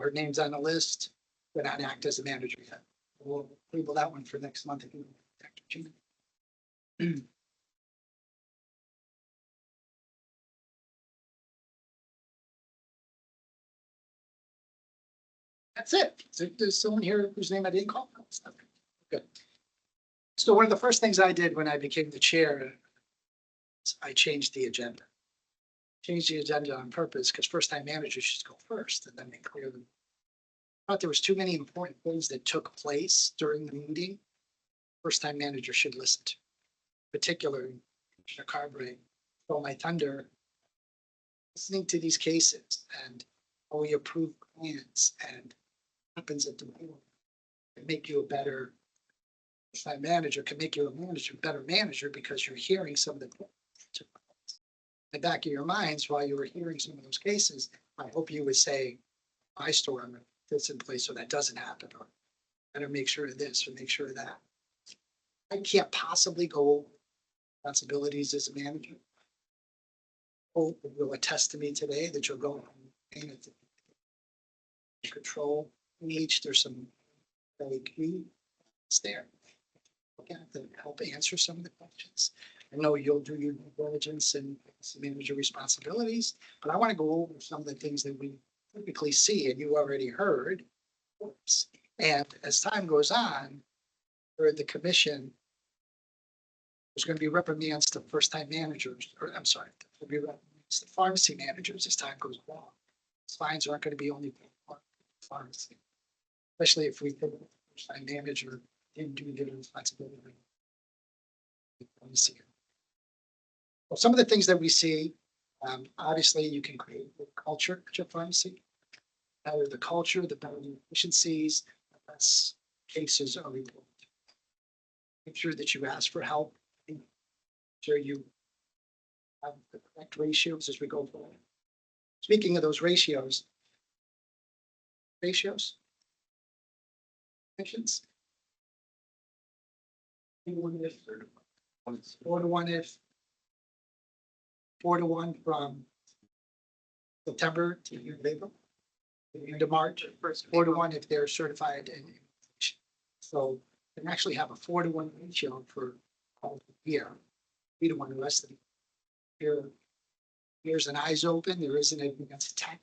Her name's on the list, but not act as a manager yet. We'll table that one for next month. If you, Dr. Gina. That's it. There's someone here whose name I didn't call. Good. So one of the first things I did when I became the chair, I changed the agenda. Changed the agenda on purpose because first-time managers should go first and then they clear them. I thought there was too many important things that took place during the meeting. First-time manager should listen to. Particularly, Commissioner Carberry, stole my thunder. Listening to these cases and how we approve plans and happens at the board can make you a better first-time manager, can make you a manager, better manager because you're hearing some of the. In the back of your minds while you were hearing some of those cases, I hope you would say, my storm fits in place so that doesn't happen, or better make sure of this or make sure of that. I can't possibly go over responsibilities as a manager. Hope will attest to me today that you'll go and control each. There's some very key. It's there. Okay, to help answer some of the questions. I know you'll do your due diligence and manage your responsibilities, but I want to go over some of the things that we typically see, and you already heard. And as time goes on, for the commission, there's going to be reprimands to first-time managers, or I'm sorry, there'll be reprimands to pharmacy managers as time goes along. Fines aren't going to be only for pharmacy, especially if we think the first-time manager didn't do their responsibility. Pharmacy. Well, some of the things that we see, obviously, you can create a culture at your pharmacy. The better the culture, the better the efficiencies, the less cases are reported. Make sure that you ask for help. Make sure you have the correct ratios as we go forward. Speaking of those ratios. Patients. 4-to-1 if. 4-to-1 from September to April. Into March, 4-to-1 if they're certified in. So you can actually have a 4-to-1 ratio for all the year. 3-to-1 the rest of the year. Ears and eyes open, there isn't anything that's attacked.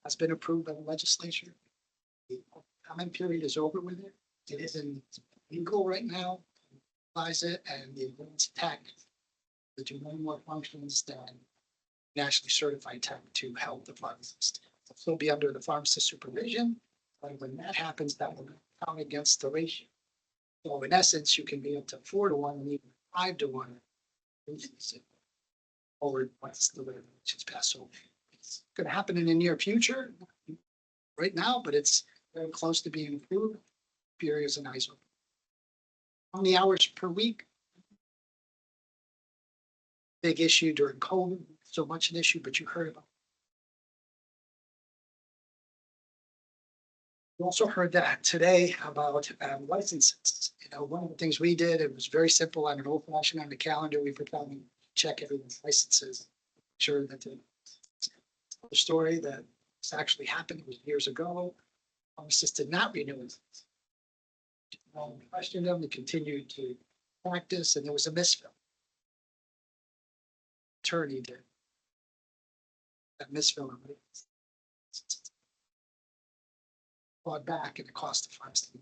Has been approved by the legislature. The comment period is over with it. It isn't legal right now. Applies it and the advanced tech to do many more functions than nationally certified tech to help the pharmacist. It'll still be under the pharmacist supervision, but when that happens, that will count against the ratio. So in essence, you can be up to 4-to-1 and even 5-to-1. Forward once the regulations pass. So it's going to happen in the near future right now, but it's very close to being approved. Areas and eyes open. How many hours per week? Big issue during COVID, so much an issue, but you heard about. You also heard that today about licenses. You know, one of the things we did, it was very simple on an old fashioned on the calendar. We put down and check everyone's licenses, sure that the story that this actually happened was years ago. Pharmacists did not renew it. Questioned them, they continued to practice, and there was a misfill. Attorney did that misfill. Brought back and it cost the pharmacy.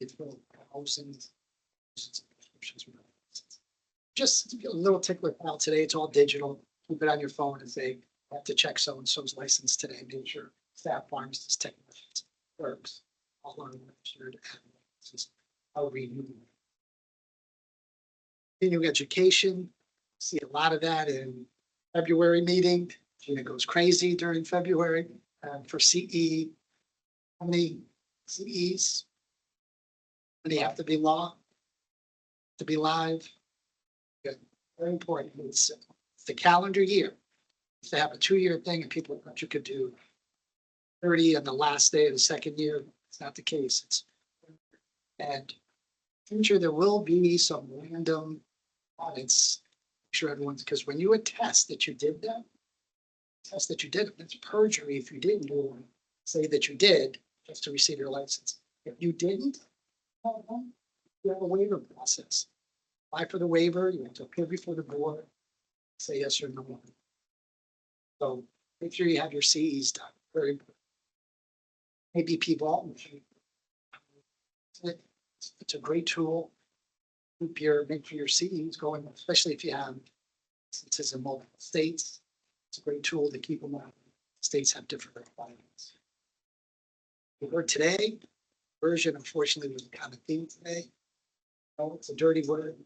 It filled thousands of prescriptions. Just a little tickler file today. It's all digital. Keep it on your phone and say, I have to check so and so's license today. Make sure staff, pharmacists, technicians, clerks, all are registered. I'll renew. Continuing education. See a lot of that in February meeting. Gina goes crazy during February for CE. How many CEs? They have to be law, to be live. Good. Very important. It's the calendar year. To have a 2-year thing and people thought you could do 30 on the last day of the second year. It's not the case. It's and future there will be some random audits. Make sure everyone's because when you attest that you did that, test that you did it, it's perjury if you didn't do it. Say that you did just to receive your license. If you didn't, you have a waiver process. Apply for the waiver, you have to appear before the board, say yes or no. So make sure you have your CEs done. Very important. ABP Vault. It's a great tool. Make sure your CEs going, especially if you have instances in multiple states. It's a great tool to keep them on. States have different requirements. We heard today, version unfortunately was kind of theme today. Oh, it's a dirty word.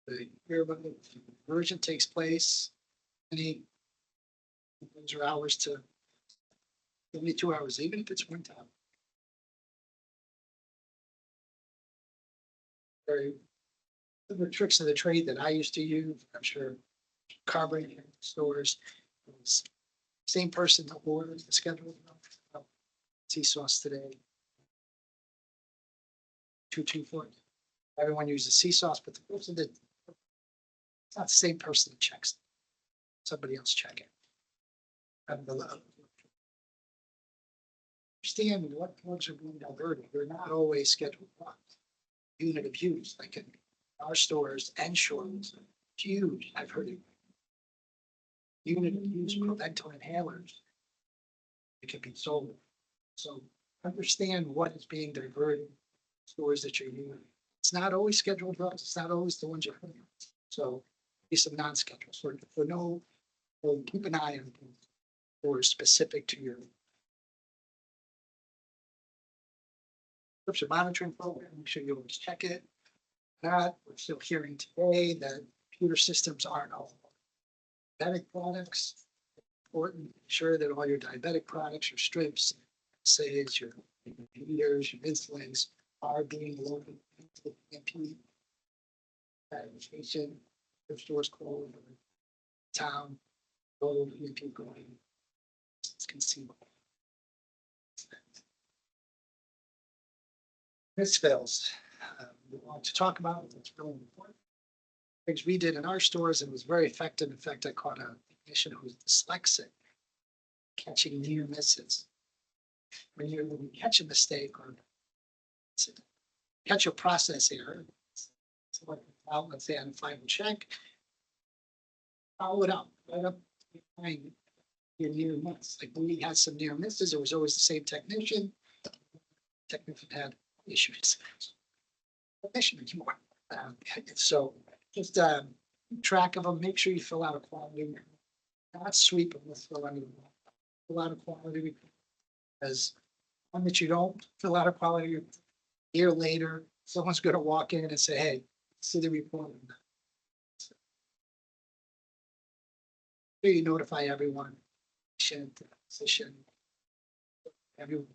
The version takes place. Any those are hours to 72 hours, even if it's one time. Very the tricks of the trade that I used to use. I'm sure carburetor stores. Same person that ordered the schedule. CSauce today. 224. Everyone uses CSauce, but the person that it's not the same person that checks. Somebody else check it. Understand what drugs are being diverted. They're not always scheduled drugs. Unit of use, like in our stores and shores, huge. I've heard it. unit of use parental inhalers. It can be sold. So understand what is being diverted, stores that you're using. It's not always scheduled drugs, it's not always the ones you're putting. So be some non-scheduled, for no, well, keep an eye on things or specific to your prescription monitoring program, make sure you always check it. Not, we're still hearing today that computer systems aren't all diabetic products. Important, to ensure that all your diabetic products, your strips, says your meters, your insulins are being loaded into the PMP. Education, your stores closed, or town, load PMP going. It's conceivable. This fails. We want to talk about it. It's really important. Things we did in our stores and was very effective. In fact, I caught a technician who's dyslexic catching near misses. When you catch a mistake or catch a process error, so like, well, let's say on a final check, follow it up, right up behind your near miss. Like when we had some near misses, it was always the same technician. Technician had issues. Technician anymore. So just track of them, make sure you fill out a quality, not sweep them, let's fill out a quality report. As one that you don't fill out a quality report, a year later, someone's gonna walk in and say, hey, see the report. So you notify everyone, patient, physician, everyone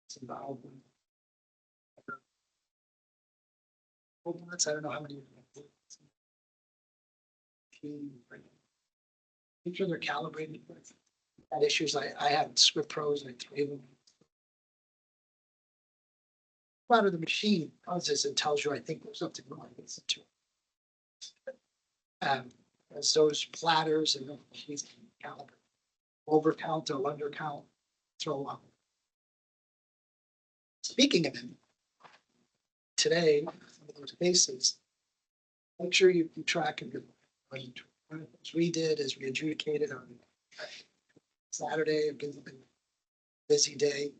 that's involved. I don't know how many. Make sure they're calibrated. Had issues, I had Swift Pros, like 3 of them. Out of the machine buzzes and tells you, I think there's something wrong with it too. As those platters and the machines can calibrate. Overcount or undercount, throw up. Speaking of it, today, those cases, make sure you keep track of your. What we did is we adjudicated on Saturday, a busy day.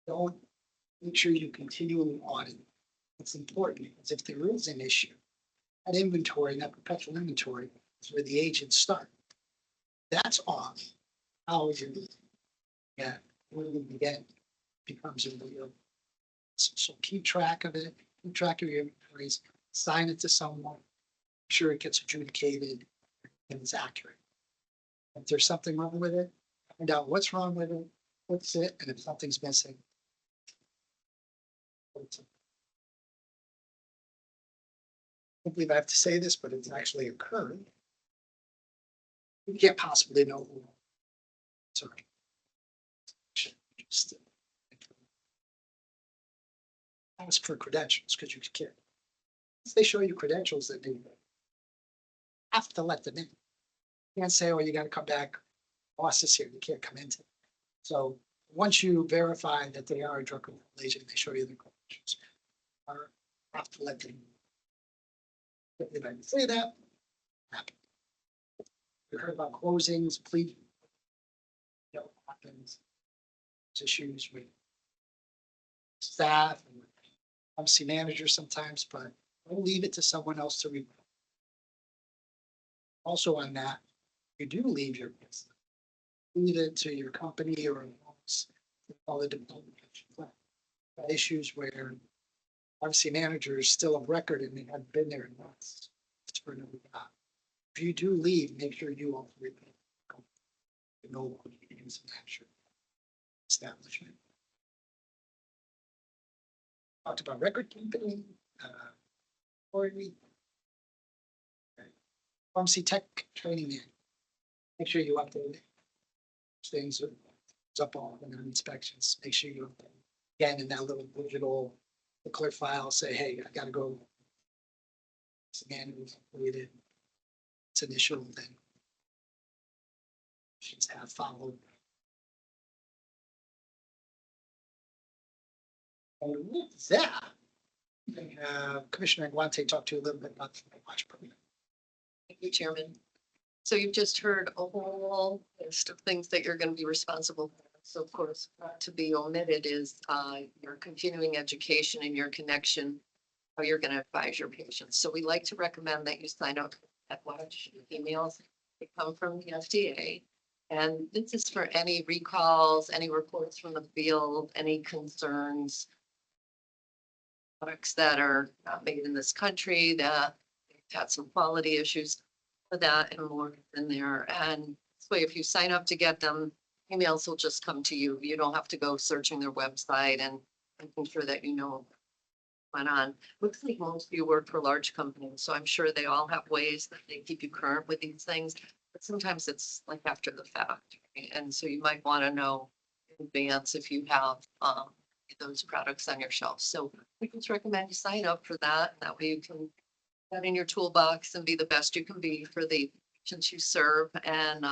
Don't make sure you continually audit. It's important because if there is an issue, that inventory, that perpetual inventory is where the agents start. That's off. How is your, yeah, where we begin becomes a real. So keep track of it, keep track of your inventories, assign it to someone, make sure it gets adjudicated and it's accurate. If there's something wrong with it, find out what's wrong with it, fix it, and if something's missing. I don't believe I have to say this, but it's actually occurred. You can't possibly know who. Sorry. Just ask for credentials because you can't. If they show you credentials that they have to let them in. You can't say, oh, you got to come back. Boss is here. You can't come into. So once you verify that they are a drug control agent, they show you the credentials. Or have to let them. If I can say that, happen. We heard about closings, plea. Happens. Issues with staff and obviously managers sometimes, but don't leave it to someone else to read. Also on that, you do leave your business. Leave it to your company or all the development issues where obviously managers still have record and they haven't been there in months. It's for another job. If you do leave, make sure you all report. You know what you can manager establishment. Talked about record keeping, pharmacy tech training. Make sure you update it. Things are up on inspections. Make sure you again in that little digital clear file say, hey, I gotta go. It's manually completed. It's initial then. She's have followed. And with that, Commissioner Guante talked to you a little bit about the watch program. Thank you, Chairman. So you've just heard a whole list of things that you're gonna be responsible for. So of course, not to be omitted is your continuing education and your connection, how you're gonna advise your patients. So we like to recommend that you sign up at Watch emails that come from the FDA. And this is for any recalls, any reports from the field, any concerns. Products that are not made in this country, that had some quality issues for that and more in there. And this way, if you sign up to get them, emails will just come to you. You don't have to go searching their website and making sure that you know what went on. Looks like most of you work for large companies, so I'm sure they all have ways that they keep you current with these things. But sometimes it's like after the fact, right? And so you might want to know in advance if you have those products on your shelf. So we just recommend you sign up for that. That way you can put that in your toolbox and be the best you can be for the patients you serve and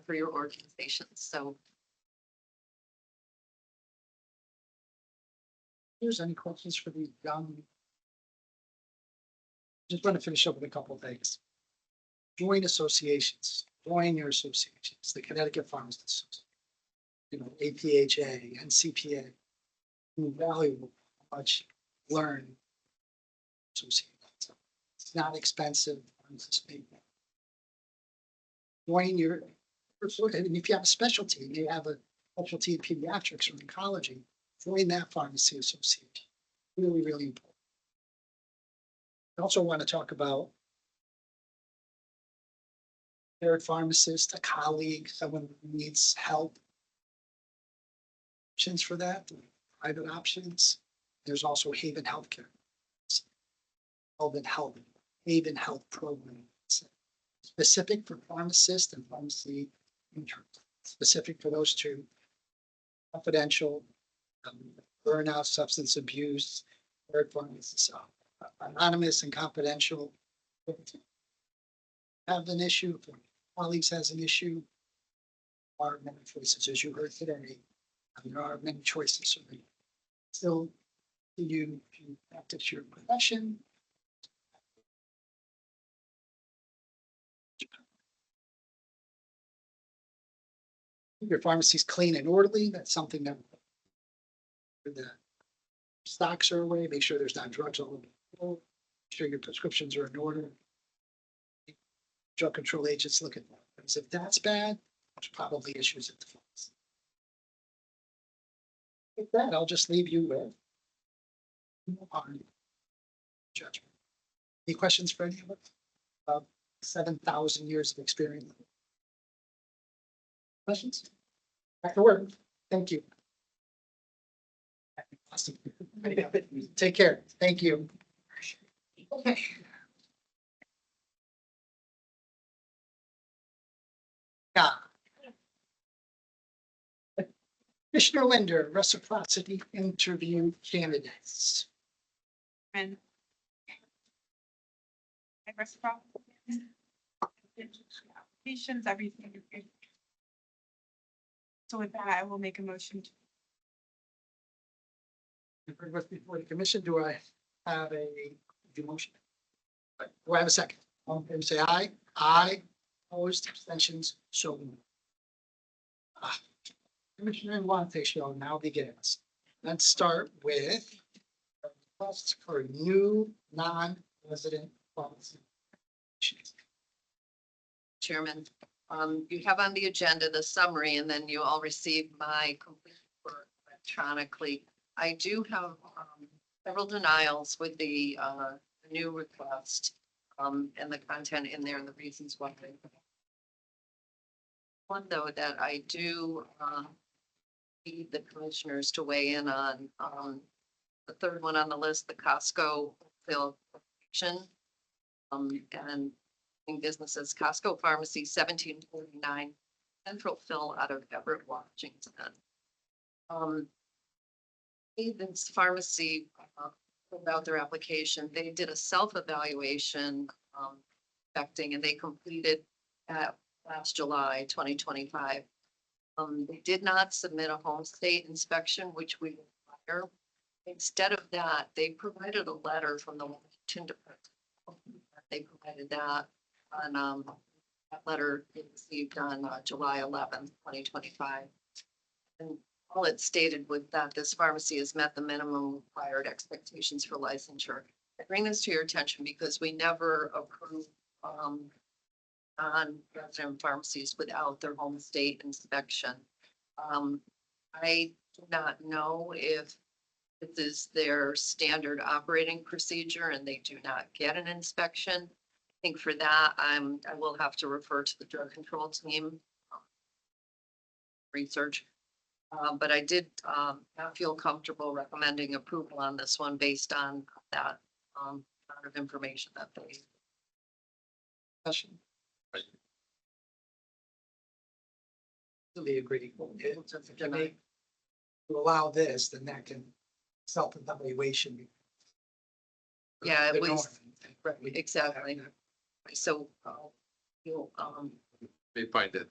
for your organization. So Here's any questions for the young? Just want to finish up with a couple of things. Join associations, join your associations, the Connecticut Pharmacists, APHA and CPA. Invaluable, how much learn. Associations. It's not expensive. Join your, and if you have a specialty, you have a specialty in pediatrics or oncology, join that pharmacy association. Really, really important. I also want to talk about third pharmacist, a colleague, someone who needs help. Options for that, private options. There's also Haven Healthcare. Haven Health Program. Specific for pharmacists and pharmacy interns, specific for those two. Confidential, burnout, substance abuse, third pharmacists, anonymous and confidential. Have an issue, if colleagues has an issue. Are many choices, as you heard today. There are many choices. So they still, if you practice your profession. Your pharmacy's clean and orderly. That's something that the stocks are away. Make sure there's not drugs all over the floor. Make sure your prescriptions are in order. Drug control agents look at that. Because if that's bad, there's probably issues at the pharmacy. With that, I'll just leave you with our judgment. Any questions for any of us? About 7,000 years of experience. Questions? Back to work. Thank you. Awesome. Take care. Thank you. Okay. Yeah. Commissioner Linder, reciprocity interview candidates. And applications, everything. So with that, I will make a motion to. You've heard what's before the commission. Do I have a motion? Do I have a second? All in favor, say aye. Aye. Opposed, abstentions, so moved. Commissioner Montefiore now begins. Let's start with requests for new non-resident pharmacy. Chairman, you have on the agenda the summary and then you all received my complete report electronically. I do have several denials with the new request and the content in there and the reasons why. One though that I do need the commissioners to weigh in on the third one on the list, the Costco fill action. And businesses, Costco Pharmacy, 1749 Central Fill out of Everett, Washington. This pharmacy filled out their application. They did a self-evaluation inspecting and they completed last July 2025. They did not submit a home state inspection, which we require. Instead of that, they provided a letter from the Washington Department. They provided that on That letter was received on July 11th, 2025. And all it stated was that this pharmacy has met the minimum required expectations for licensure. I bring this to your attention because we never approve non-resident pharmacies without their home state inspection. I do not know if this is their standard operating procedure and they do not get an inspection. I think for that, I will have to refer to the drug control team. Research. But I did not feel comfortable recommending approval on this one based on that amount of information that they. Discussion. Totally agree. If you make, to allow this, then that can self-evaluation. be Yeah, the it was, norm. exactly. So, you'll, They find it.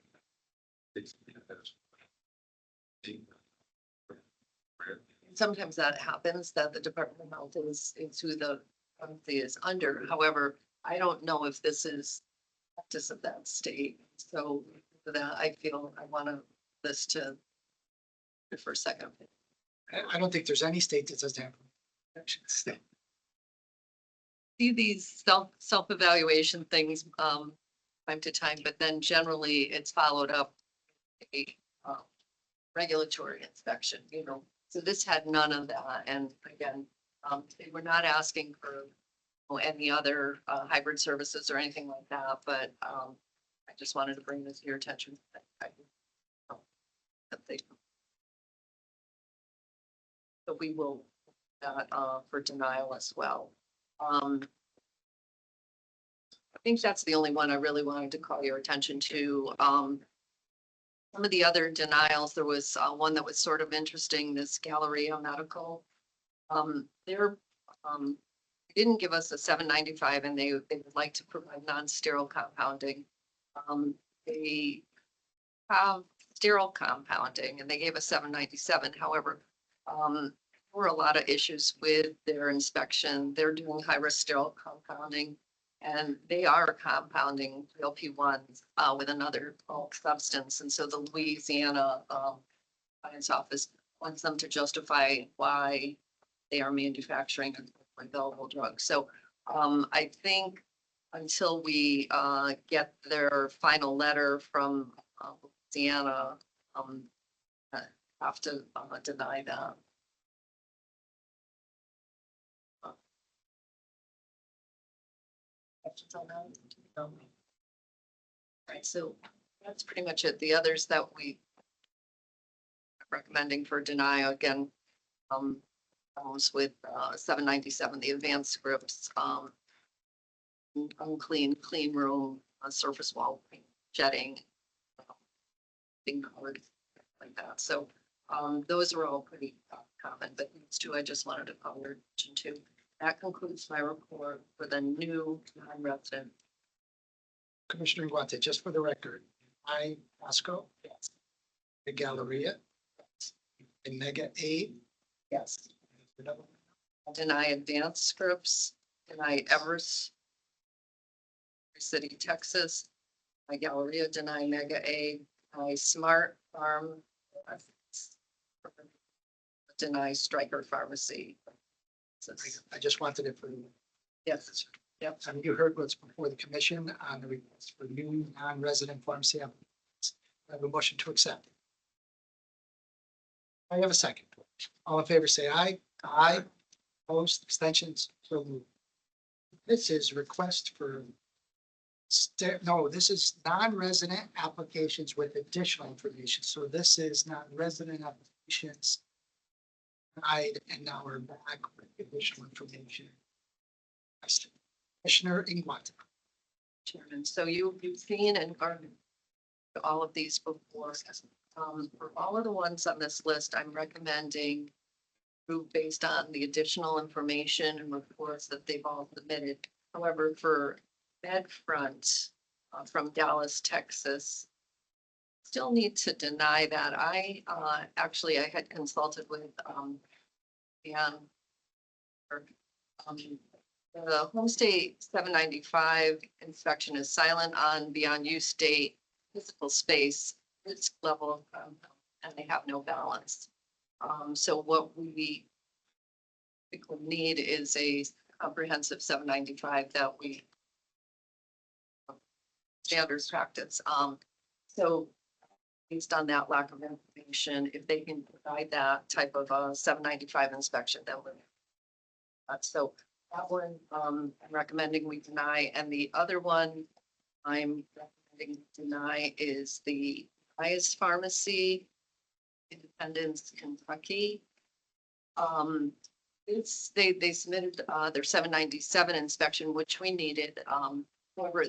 sometimes that happens, that the Department of Health is who the pharmacy is under. However, I don't know if this is practice of that state. So for that, I feel I want to this to for a second. I don't think there's any state that doesn't have. See these self-evaluation things time to time, but then generally it's followed up a regulatory inspection, you know. So this had none of that. And again, they were not asking for any other hybrid services or anything like that, but I just wanted to bring this to your attention. But we will for denial as well. I think that's the only one I really wanted to call your attention to. Some of the other denials, there was one that was sort of interesting, this Galleria Medical. They're didn't give us a 795 and they would like to provide non-sterile compounding. They have sterile compounding and they gave us 797. However, there were a lot of issues with their inspection. They're doing high-risk sterile compounding and they are compounding GLP-1s with another bulk substance. And so the Louisiana Science Office wants them to justify why they are manufacturing a available drug. So I think until we get their final letter from Louisiana, have to deny that. Questions on that? No. Right, so that's pretty much it. The others that we are recommending for denial again, almost with 797, the advanced scripts, unclean, clean room, surface wall jetting, being covered like that. So those are all pretty common, but these two I just wanted to call your attention to. That concludes my report for the new non-resident. Commissioner Guante, just for the record, Pasco. Yes. The Galleria. And Mega 8. Yes. Deny advanced scripts, deny Everest. City, Texas. My Galleria, deny Mega A, deny Smart Farm. Deny Stryker Pharmacy. I just wanted it for. Yes. Yep. I mean, you heard what's before the commission on the request for new non-resident pharmacy applicants. I have a motion to accept. I have a second. All in favor, say aye. Aye. Opposed, abstentions, so moved. This is request for. No, this is non-resident applications with additional information. So this is non-resident applications. And now we're back with additional information. Commissioner Ingwat. Chairman, so you've seen and heard all of these before. For all of the ones on this list, I'm recommending approve based on the additional information and reports that they've all submitted. However, for Bedfront from Dallas, Texas, still need to deny that. I actually had consulted with and The home state 795 inspection is silent on beyond use date, physical space, risk level, and they have no balance. So what we think we need is a comprehensive 795 that we standards practice. So based on that lack of information, if they can provide that type of a 795 inspection, that would. So that one, I'm recommending we deny, and the other one I'm recommending deny is the highest pharmacy, Independence, Kentucky. They submitted, their 797 inspection, which we needed. However,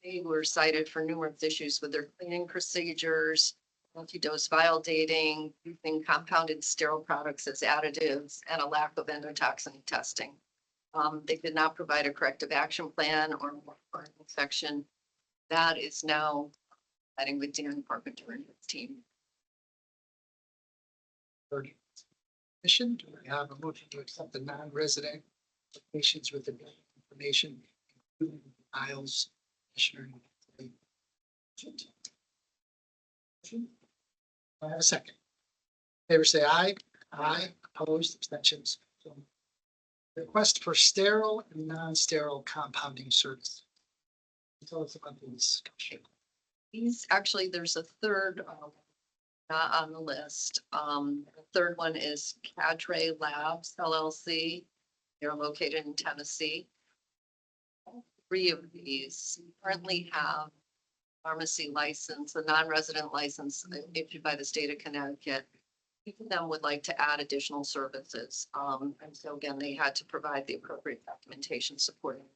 they were cited for numerous issues with their cleaning procedures, multi-dose vial dating, using compounded sterile products as additives, and a lack of endotoxin testing. They did not provide a corrective action plan or inspection. That is now heading with Dan Carpenter and his team. Commission, do we have a motion to accept the non-resident applications with the information, including aisles, Commissioner? Do I have a second? Favor say aye. Aye. Opposed, abstentions. So, request for sterile and non-sterile compounding service. Tell us about these. These, actually, there's a third, not on the list. The third one is Cadre Labs LLC. They're located in Tennessee. All three of these currently have pharmacy license, a non-resident license issued by the state of Connecticut. Each of them would like to add additional services. And so again, they had to provide the appropriate documentation supporting.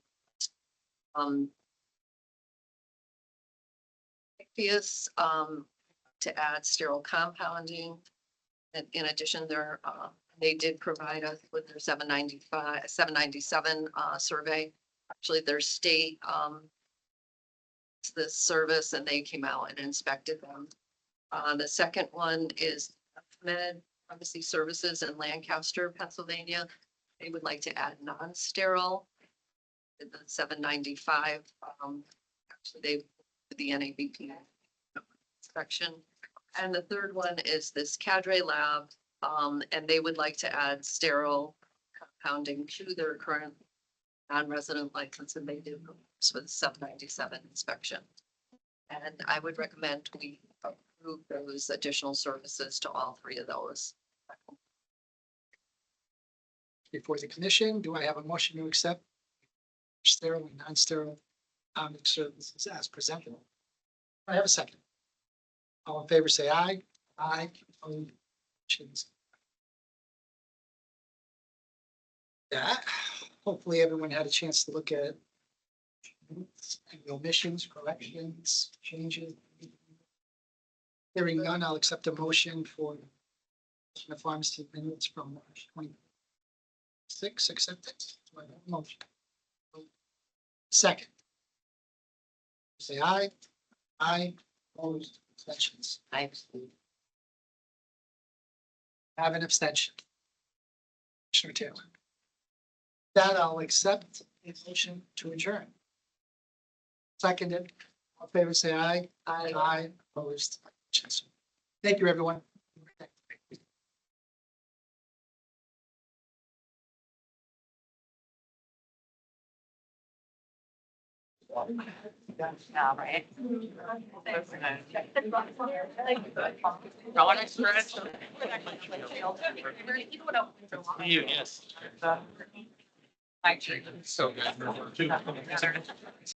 Ichthys, to add sterile compounding. And in addition, they did provide us with their 797 survey. Actually, their state this service, and they came out and inspected them. The second one is Med Pharmacy Services in Lancaster, Pennsylvania. They would like to add non-sterile. The 795. Actually, they the NABP inspection. And the third one is this Cadre Lab, and they would like to add sterile compounding to their current non-resident license, and they do this with 797 inspection. And I would recommend we approve those additional services to all three of those. Before the commission, do I have a motion to accept sterile and non-sterile compounding services as presented? I have a second. All in favor, say aye. Aye. Opposed, abstentions. That, hopefully everyone had a chance to look at any omissions, corrections, changes. Hearing none, I'll accept a motion for the pharmacy minutes from March 26, accepted. Do I have a motion? Second. Say aye. Aye. Opposed, abstentions. I Have an abstention. Commissioner Taylor. That I'll accept a motion to adjourn. Seconded. All in favor, say aye. Aye. Aye. Opposed. Abstentions. Thank you, everyone. All right. You, yes. Actually. So good.